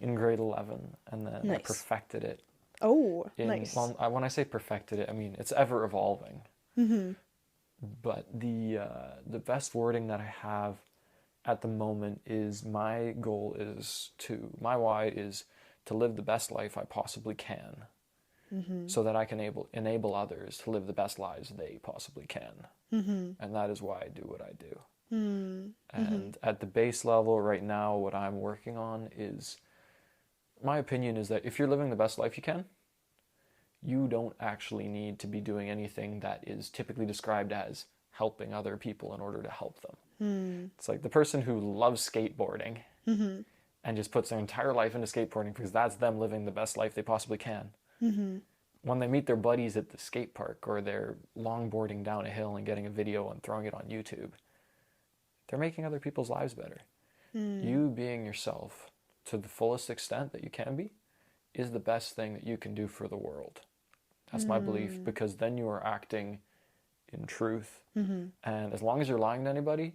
in grade 11, and then I perfected it. Oh, nice. Well, when I say perfected it, I mean it's ever evolving. But the best wording that I have at the moment is my why is to live the best life I possibly can, so that I can enable others to live the best lives they possibly can. And that is why I do what I do. And at the base level right now, what I'm working on is, my opinion is that if you're living the best life you can, you don't actually need to be doing anything that is typically described as helping other people in order to help them. It's like the person who loves skateboarding and just puts their entire life into skateboarding because that's them living the best life they possibly can. When they meet their buddies at the skate park, or they're longboarding down a hill and getting a video and throwing it on YouTube, they're making other people's lives better. You being yourself to the fullest extent that you can be is the best thing that you can do for the world. That's my belief, because then you are acting in truth. And as long as you're lying to anybody,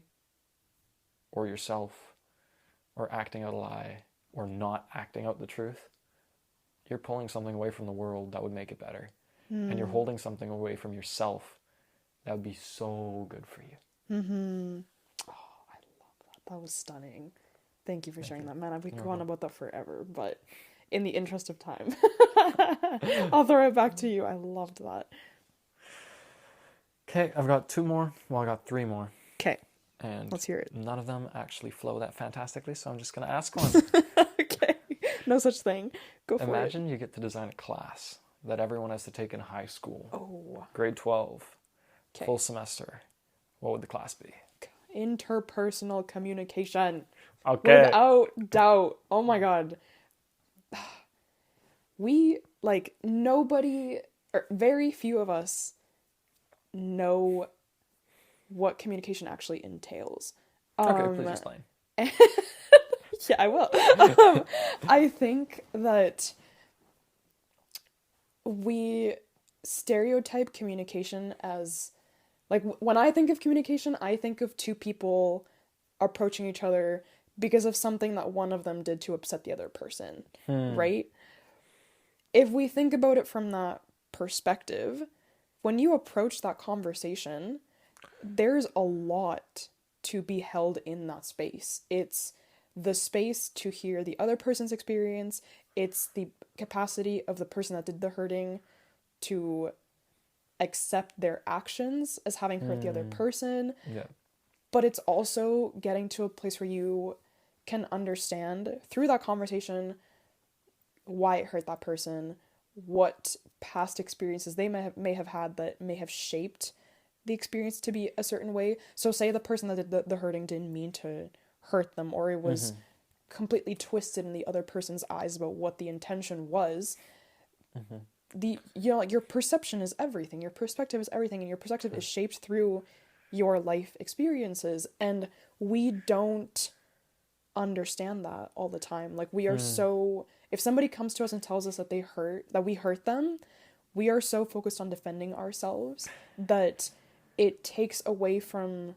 or yourself, or acting out a lie, or not acting out the truth, you're pulling something away from the world that would make it better. and you're holding something away from yourself, that would be so good for you. Oh, I love that. That was stunning. Thank you for sharing that, man. We could go on welcome. about that forever, but in the interest of time, I'll throw it back to you. I loved that. Okay, I've got 2 more. Well, I got 3 more. Okay, And let's hear it. none of them actually flow that fantastically, so I'm just going to ask one. Okay, no such thing. Go for it. Imagine you get to design a class that everyone has to take in high school. Oh, Grade 12, okay. full semester. What would the class be? Interpersonal communication. Okay. Without doubt. Oh my god. We, like, nobody, or very few of us know what communication actually entails. Okay, please explain. Yeah, I will. I think that we stereotype communication as, like, when I think of communication, I think of two people approaching each other because of something that one of them did to upset the other person, right? If we think about it from that perspective, when you approach that conversation, there's a lot to be held in that space. It's the space to hear the other person's experience. It's the capacity of the person that did the hurting to accept their actions as having hurt the other person. Yeah. But it's also getting to a place where you can understand through that conversation why it hurt that person, what past experiences they may have had that may have shaped the experience to be a certain way. So say the person that did the hurting didn't mean to hurt them, or it was completely twisted in the other person's eyes about what the intention was. Like, your perception is everything, your perspective is everything, and your perspective is shaped through your life experiences, and we don't understand that all the time. Like, we are so, if somebody comes to us and tells us that we hurt them, we are so focused on defending ourselves that it takes away from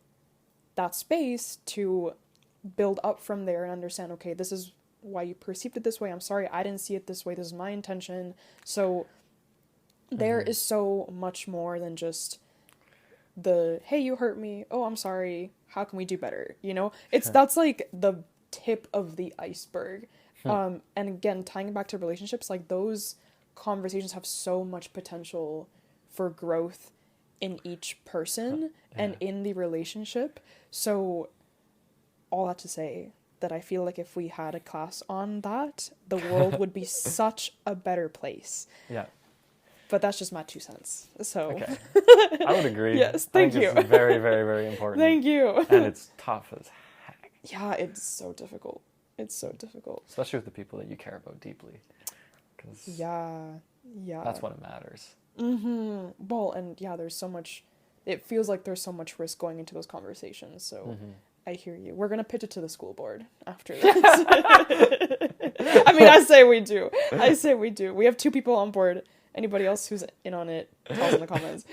that space to build up from there and understand, okay, this is why you perceived it this way. I'm sorry, I didn't see it this way. This is my intention. So there is so much more than just the, hey, you hurt me. Oh, I'm sorry. How can we do better? That's like the tip of the iceberg. And again, tying it back to relationships, like, those conversations have so much potential for growth in each person and in the relationship. So all that to say that I feel like if we had a class on that, the world would be such a better place. Yeah. But that's just my 2 cents. So Okay. I would agree. Yes, thank you. It's very, very, very important. Thank you. And it's tough as heck. Yeah, it's so difficult. It's so difficult. Especially with the people that you care about deeply. Because yeah. that's when it matters. Well, and yeah, there's so much, it feels like there's so much risk going into those conversations. So I hear you. We're going to pitch it to the school board after this. I mean, I say we do. We have 2 people on board. Anybody else who's in on it, tell us in the comments.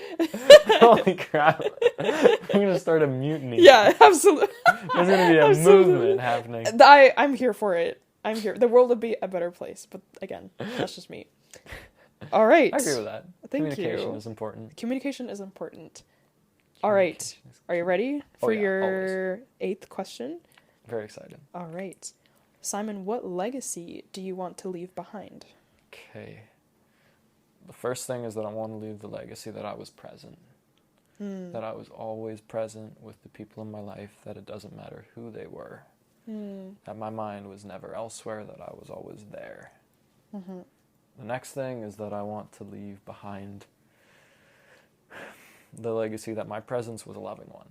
Holy crap. We're going to start a mutiny. Yeah, absolutely. There's going to be a movement happening. I'm here for it. I'm here. The world would be a better place. But again, that's just me. All right. I agree with that. Thank Communication you. is important. Communication is important. All right. Are you ready for your always. 8th question? Very excited. All right. Simon, what legacy do you want to leave behind? Okay. The first thing is that I want to leave the legacy that I was present. That I was always present with the people in my life, that it doesn't matter who they were. That my mind was never elsewhere, that I was always there. The next thing is that I want to leave behind the legacy that my presence was a loving one.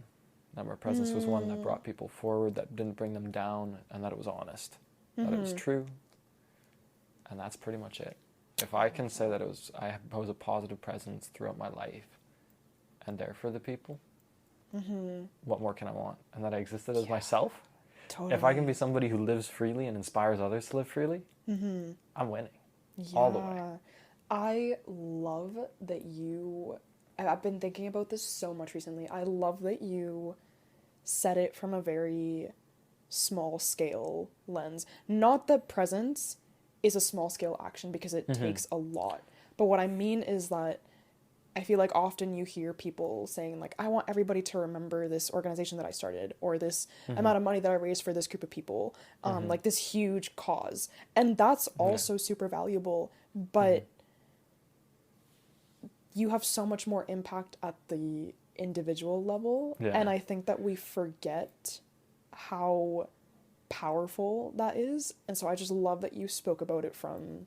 That my presence was one that brought people forward, that didn't bring them down, and that it was honest. That it was true. And that's pretty much it. If I can say that I was a positive presence throughout my life and there for the people, what more can I want? And that I existed as myself. Totally. If I can be somebody who lives freely and inspires others to live freely, I'm winning. All the way. I love that I've been thinking about this so much recently. I love that you said it from a very small scale lens. Not that presence is a small scale action, because it takes a lot. But what I mean is that I feel like often you hear people saying like, I want everybody to remember this organization that I started, or this amount of money that I raised for this group of people, like this huge cause. And that's Yeah. also super valuable, but you have so much more impact at the individual level. Yeah. And I think that we forget how powerful that is. And so I just love that you spoke about it from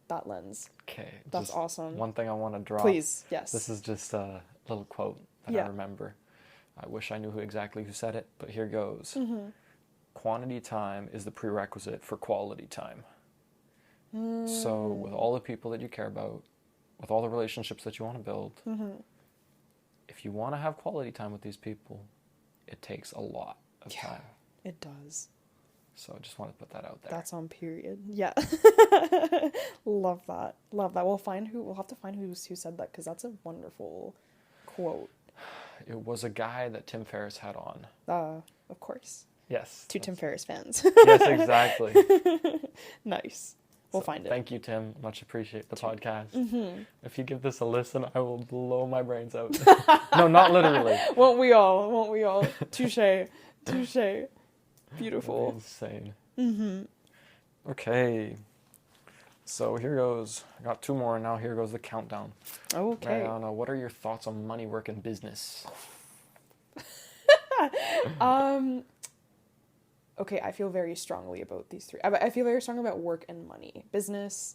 that lens. Okay. That's just awesome. one thing I want to drop. Please, yes. This is just a little quote that I remember. I wish I knew who said it, but here goes. Quantity time is the prerequisite for quality time. So with all the people that you care about, with all the relationships that you want to build, if you want to have quality time with these people, it takes a lot of time. It does. So I just want to put that out there. That's on period. Yeah. Love that. Love that. We'll have to find who said that, because that's a wonderful quote. It was a guy that Tim Ferriss had on. Of course. Yes. Two Tim Ferriss fans. Yes, exactly. Nice. We'll find it. Thank you, Tim. Much appreciate the podcast. If you give this a listen, I will blow my brains out. No, not literally. Won't we all? Won't we all? Touche. Touche. Beautiful. Insane. Okay. So here goes. I got 2 more, and now here goes the countdown. Okay. Mariana, what are your thoughts on money, work, and business? Okay, I feel very strongly about these 3. I feel very strongly about work and money. Business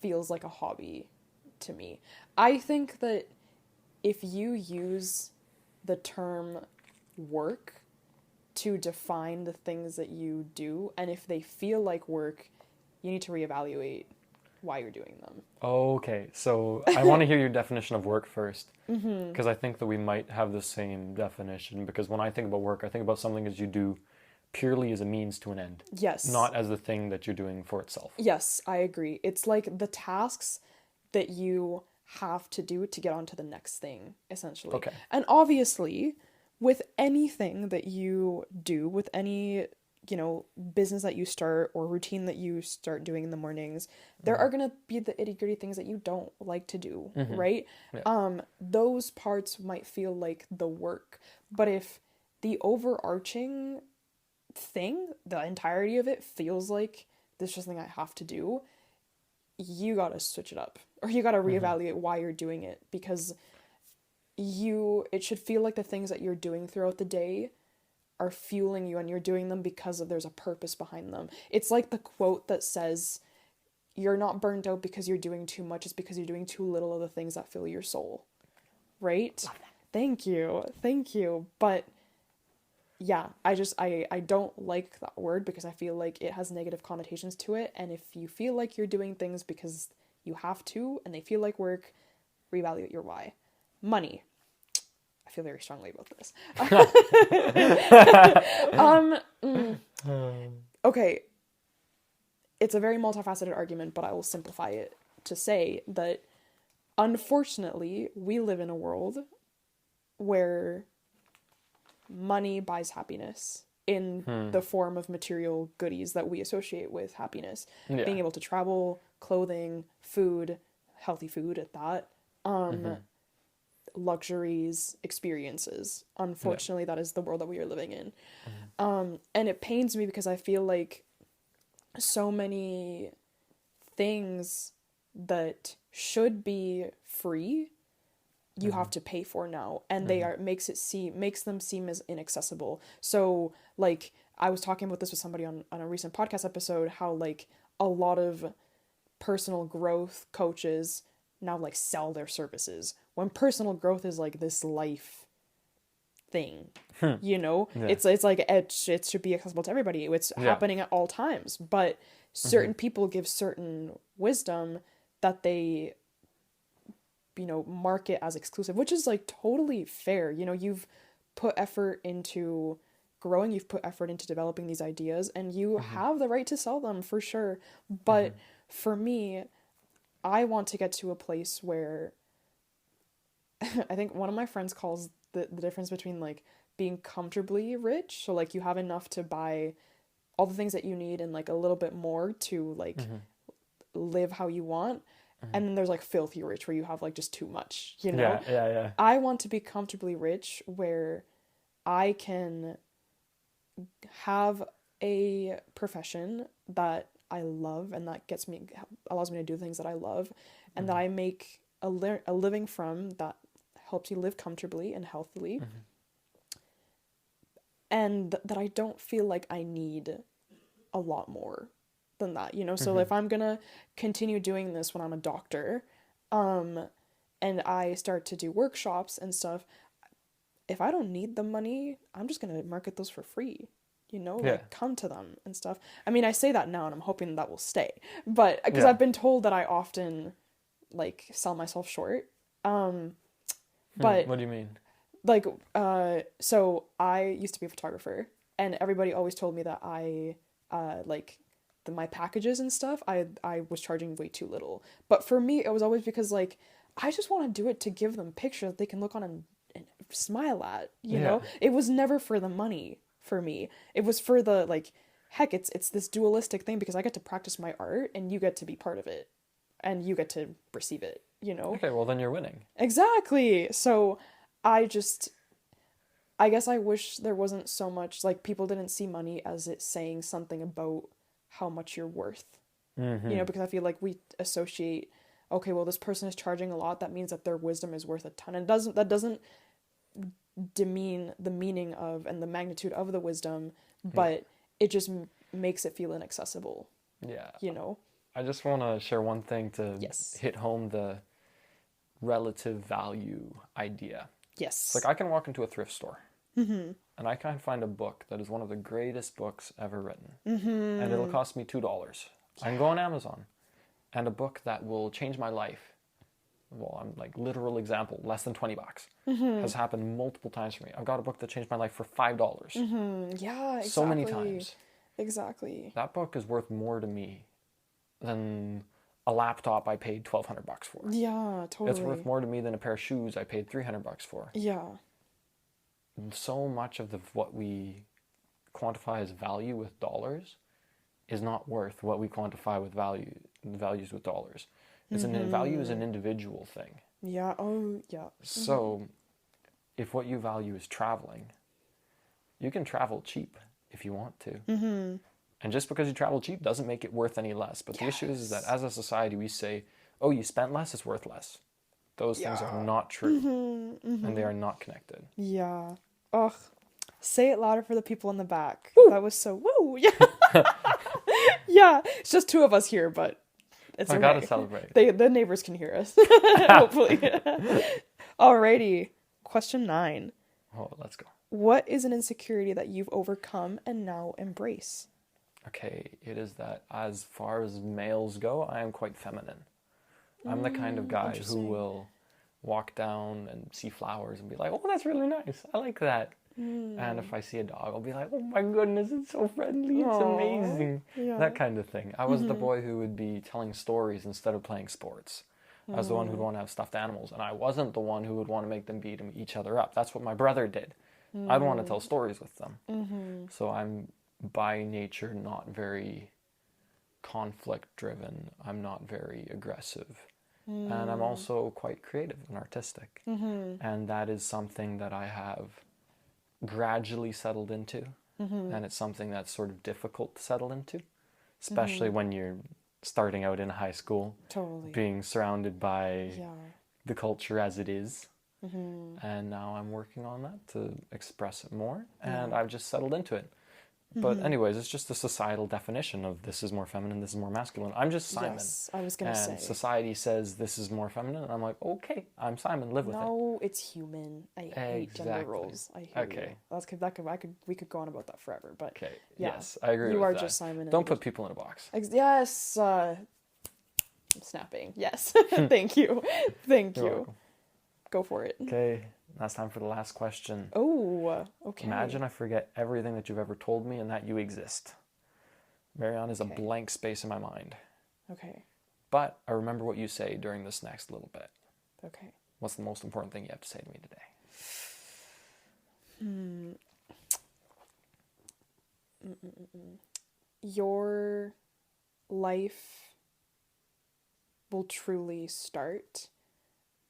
feels like a hobby to me. I think that if you use the term work to define the things that you do, and if they feel like work, you need to reevaluate why you're doing them. Okay, so I want to hear your definition of work first, because I think that we might have the same definition, because when I think about work, I think about something that you do purely as a means to an end. Yes. Not as the thing that you're doing for itself. Yes, I agree. It's like the tasks that you have to do to get on to the next thing, essentially. Okay. And obviously, with anything that you do, with any, business that you start or routine that you start doing in the mornings, there are going to be the itty-gritty things that you don't like to do, right? Yeah. Those parts might feel like the work. But if the overarching thing, the entirety of it, feels like this is just something I have to do, you gotta switch it up. Or you gotta reevaluate why you're doing it, because it should feel like the things that you're doing throughout the day are fueling you, and you're doing them because there's a purpose behind them. It's like the quote that says, you're not burnt out because you're doing too much, it's because you're doing too little of the things that fill your soul. Right? Love that. Thank you. But yeah, I don't like that word, because I feel like it has negative connotations to it. And if you feel like you're doing things because you have to, and they feel like work, reevaluate your why. Money. I feel very strongly about this. Okay. It's a very multifaceted argument, but I will simplify it to say that unfortunately, we live in a world where money buys happiness in the form of material goodies that we associate with happiness. Yeah. Being able to travel, clothing, food, healthy food at that, luxuries, experiences. Unfortunately, that is the world that we are living in. And it pains me, because I feel like so many things that should be free, you have to pay for now, and makes them seem as inaccessible. So like, I was talking about this with somebody on a recent podcast episode, how like a lot of personal growth coaches now like sell their services, when personal growth is like this life thing. Yeah. It's like it should be accessible to everybody. It's happening at all times, but certain people give certain wisdom that they market as exclusive, which is like totally fair. You've put effort into growing, you've put effort into developing these ideas, and you have the right to sell them, for sure. But for me, I want to get to a place where I think one of my friends calls the difference between like being comfortably rich, so like you have enough to buy all the things that you need and like a little bit more to like live how you want, And then there's like filthy rich where you have like just too much, you know? Yeah. I want to be comfortably rich where I can have a profession that I love and that allows me to do things that I love, and that I make a living from that helps you live comfortably and healthily, and that I don't feel like I need a lot more than that, you know? So if I'm gonna continue doing this when I'm a doctor, and I start to do workshops and stuff, if I don't need the money, I'm just gonna market those for free, you know? Yeah. Like, come to them and stuff. I mean, I say that now and I'm hoping that will stay, but because Yeah. I've been told that I often like sell myself short. But What do you mean? like, so I used to be a photographer, and everybody always told me that like my packages and stuff, I was charging way too little. But for me, it was always because like I just want to do it to give them pictures that they can look on and smile at, you Yeah. know? It was never for the money for me. It was for the like, heck, it's this dualistic thing because I get to practice my art and you get to be part of it and you get to receive it, you know? Okay, well then you're winning. Exactly. So I just I guess I wish there wasn't so much like people didn't see money as it saying something about how much you're worth. You know, because I feel like we associate, okay, well this person is charging a lot, that means that their wisdom is worth a ton. And that doesn't demean the meaning of and the magnitude of the wisdom, but it just makes it feel inaccessible, Yeah. you know? I just want to share one thing to Yes. hit home the relative value idea. Yes. It's like I can walk into a thrift store and I can find a book that is one of the greatest books ever written, and it'll cost me $2. I can go on Amazon, and a book that will change my life. Well, I'm like literal example, less than $20 has happened multiple times for me. I've got a book that changed my life for $5. Yeah, exactly. So many times. Exactly. That book is worth more to me than a laptop I paid $1,200 for. Yeah, totally. It's worth more to me than a pair of shoes I paid $300 for. Yeah. So much of what we quantify as value with dollars is not worth what we quantify with values with dollars. Value is an individual thing. Yeah. Oh, yeah. So if what you value is traveling, you can travel cheap if you want to. And just because you travel cheap doesn't make it worth any less. But the issue is that as a society, we say, oh, you spent less, it's worth less. Those things are not true. And they are not connected. Yeah. Ugh. Say it louder for the people in the back. Woo! That was so woo. Yeah. Yeah. It's just two of us here, but it's okay. I gotta celebrate. The neighbors can hear us. Hopefully. Alrighty. Question 9. Oh, let's go. What is an insecurity that you've overcome and now embrace? Okay, it is that as far as males go, I am quite feminine. I'm the kind of guy who will walk down and see flowers and be like, oh, that's really nice. I like that. And if I see a dog, I'll be like, oh my goodness, it's so friendly. It's amazing. Yeah. That kind of thing. I was the boy who would be telling stories instead of playing sports. I was the one who'd want to have stuffed animals. And I wasn't the one who would want to make them beat each other up. That's what my brother did. I'd want to tell stories with them. So I'm by nature not very conflict driven. I'm not very aggressive. And I'm also quite creative and artistic. And that is something that I have gradually settled into. And it's something that's sort of difficult to settle into, especially when you're starting out in high school. Totally. Being surrounded by the culture as it is. And now I'm working on that to express it more. And I've just settled into it. But anyways, it's just a societal definition of this is more feminine, this is more masculine. I'm just Simon. Yes, I was going to say. And society says this is more feminine, and I'm like, okay, I'm Simon, live with it. No, it's human. I hate gender roles. I hate you. We could go on about that forever, but okay, yeah, yes, I agree with that. You are just Simon. Don't put people in a box. Yes, I'm snapping. Yes, thank you. Thank you. Welcome. Go for it. Okay, that's time for the last question. Oh, okay. Imagine I forget everything that you've ever told me and that you exist. Marianne is a blank space in my mind. Okay. But I remember what you say during this next little bit. Okay. What's the most important thing you have to say to me today? Your life will truly start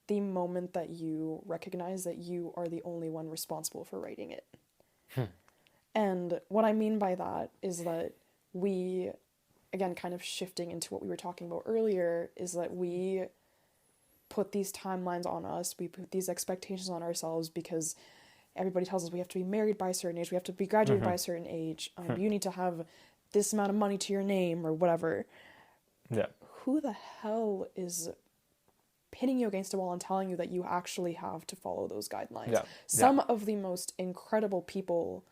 the moment that you recognize that you are the only one responsible for writing it. And what I mean by that is that we, again, kind of shifting into what we were talking about earlier, is that we put these timelines on us, we put these expectations on ourselves because everybody tells us we have to be married by a certain age, we have to be graduated by a certain age, you need to have this amount of money to your name or whatever. Yeah. Who the hell is pinning you against a wall and telling you that you actually have to follow those guidelines? Yeah. Some of the most incredible people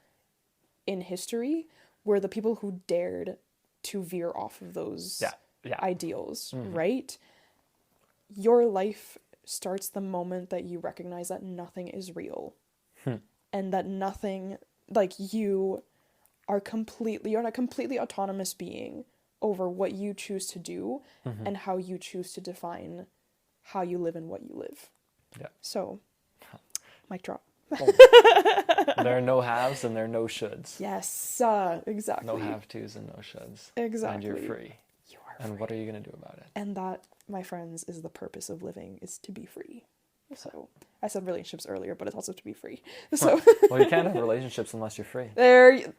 in history were the people who dared to veer off of those ideals, right? Your life starts the moment that you recognize that nothing is real. And that nothing, like, you're not a completely autonomous being over what you choose to do and how you choose to define how you live and what you live. Yeah. So, mic drop. There are no haves and there are no shoulds. Yes, exactly. No have-tos and no shoulds. Exactly. And you're free. You are and free. What are you going to do about it? And that, my friends, is the purpose of living, is to be free. So, I said relationships earlier, but it's also to be free. So, well, you can't have relationships unless you're free. There you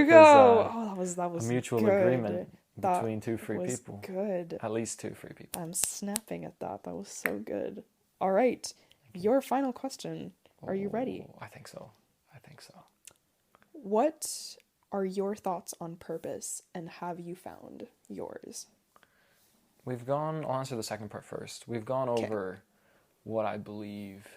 go. That was a mutual good. agreement between two free people. Good. At least two free people. I'm snapping at that. That was so good. All right. Your final question. Are you ready? I think so. What are your thoughts on purpose, and have you found yours? I'll answer the second part first. We've gone over what I believe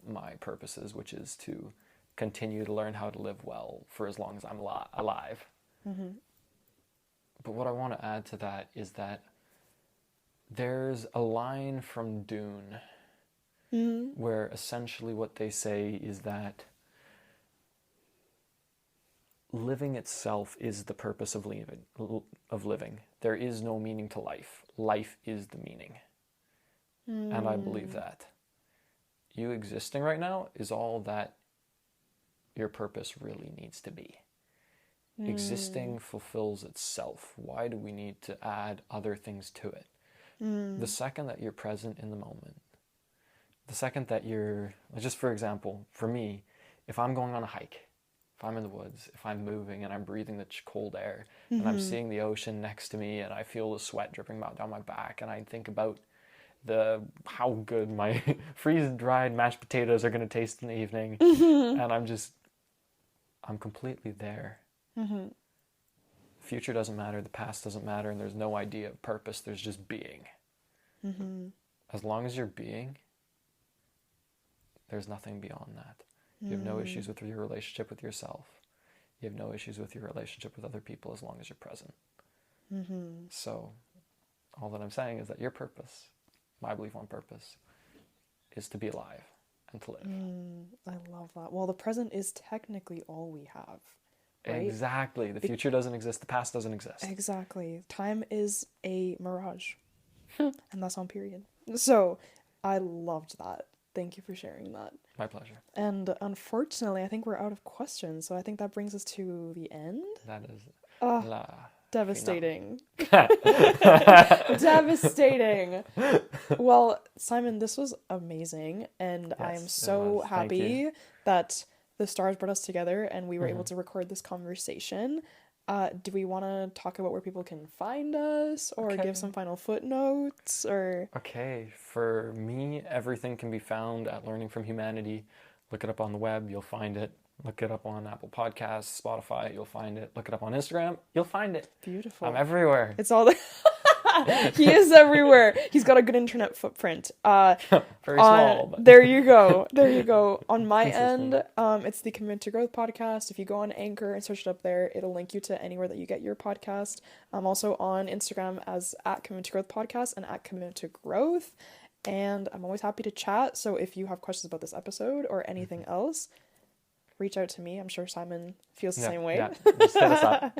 my purpose is, which is to continue to learn how to live well for as long as I'm alive. But what I want to add to that is that there's a line from Dune where essentially what they say is that living itself is the purpose of living. There is no meaning to life. Life is the meaning. And I believe that. You existing right now is all that your purpose really needs to be. Existing fulfills itself. Why do we need to add other things to it? The second that you're present in the moment, the second that you're, just for example, for me, if I'm going on a hike, if I'm in the woods, if I'm moving and I'm breathing the cold air and I'm seeing the ocean next to me and I feel the sweat dripping down my back and I think about how good my freeze-dried mashed potatoes are going to taste in the evening and I'm completely there. Future doesn't matter, the past doesn't matter, and there's no idea of purpose, there's just being. As long as you're being, there's nothing beyond that. You have no issues with your relationship with yourself. You have no issues with your relationship with other people as long as you're present. So, all that I'm saying is that your purpose, my belief on purpose, is to be alive and to live. I love that. Well, the present is technically all we have. Right? Exactly. The future doesn't exist. The past doesn't exist. Exactly. Time is a mirage. And that's on period. So, I loved that. Thank you for sharing that. My pleasure. And unfortunately, I think we're out of questions. So I think that brings us to the end. That is devastating. Devastating. Well, Simon, this was amazing. And Yes, I'm so happy that the stars brought us together and we were able to record this conversation. Do we want to talk about where people can find us or give some final footnotes or? Okay, for me, everything can be found at Learning from Humanity. Look it up on the web, you'll find it. Look it up on Apple Podcasts, Spotify, you'll find it. Look it up on Instagram, you'll find it. Beautiful. I'm everywhere. It's all there. He is everywhere. He's got a good internet footprint. Very small. But there you go. There you go. On my end, it's the Commit to Growth podcast. If you go on Anchor and search it up there, it'll link you to anywhere that you get your podcast. I'm also on Instagram as @Commit to Growth podcast and @Commit to Growth. And I'm always happy to chat. So if you have questions about this episode or anything else, reach out to me. I'm sure Simon feels the same way. Yeah, just hit us up.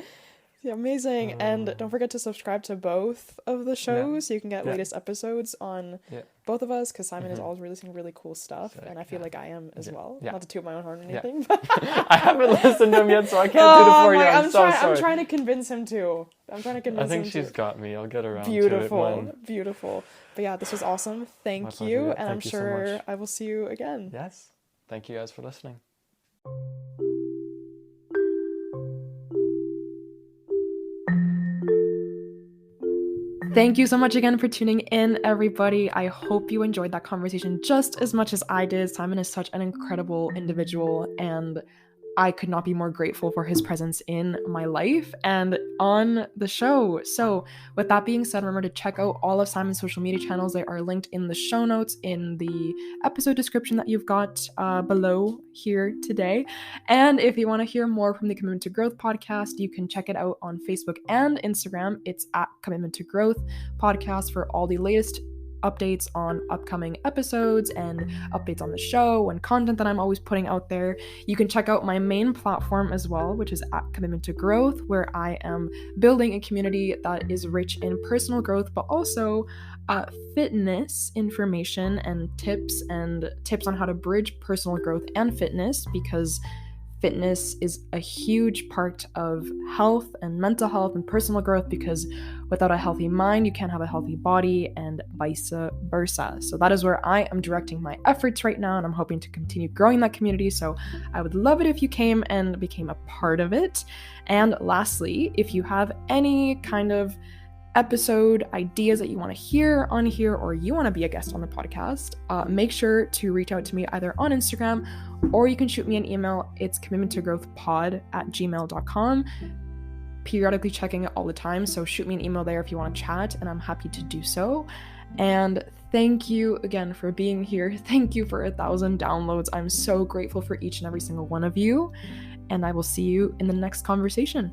Yeah, amazing. And don't forget to subscribe to both of the shows so you can get latest episodes on both of us, because Simon is always releasing really cool stuff, and I feel like I am as well. Not to toot my own horn or anything. But I haven't listened to him yet, so I can't do it for you. I'm so sorry. I'm trying to convince him to. I think she's got me. I'll get around beautiful, to it. Beautiful. But yeah, this was awesome. Thank you. And I'm sure I will see you again. Yes. Thank you guys for listening. Thank you so much again for tuning in, everybody. I hope you enjoyed that conversation just as much as I did. Simon is such an incredible individual, and I could not be more grateful for his presence in my life and on the show. So with that being said, remember to check out all of Simon's social media channels. They are linked in the show notes in the episode description that you've got below here today. And if you want to hear more from the Commitment to Growth podcast, you can check it out on Facebook and Instagram. It's at Commitment to Growth podcast for all the latest updates on upcoming episodes and updates on the show and content that I'm always putting out there. You can check out my main platform as well, which is at Commitment to Growth, where I am building a community that is rich in personal growth, but also fitness information and tips on how to bridge personal growth and fitness, because fitness is a huge part of health and mental health and personal growth, because without a healthy mind, you can't have a healthy body, and vice versa. So that is where I am directing my efforts right now, and I'm hoping to continue growing that community. So I would love it if you came and became a part of it. And lastly, if you have any kind of episode ideas that you want to hear on here, or you want to be a guest on the podcast, make sure to reach out to me either on Instagram, or you can shoot me an email. It's commitmenttogrowthpod@gmail.com. Periodically checking it all the time, so shoot me an email there if you want to chat, and I'm happy to do so. And thank you again for being here. Thank you for 1,000 downloads. I'm so grateful for each and every single one of you, and I will see you in the next conversation.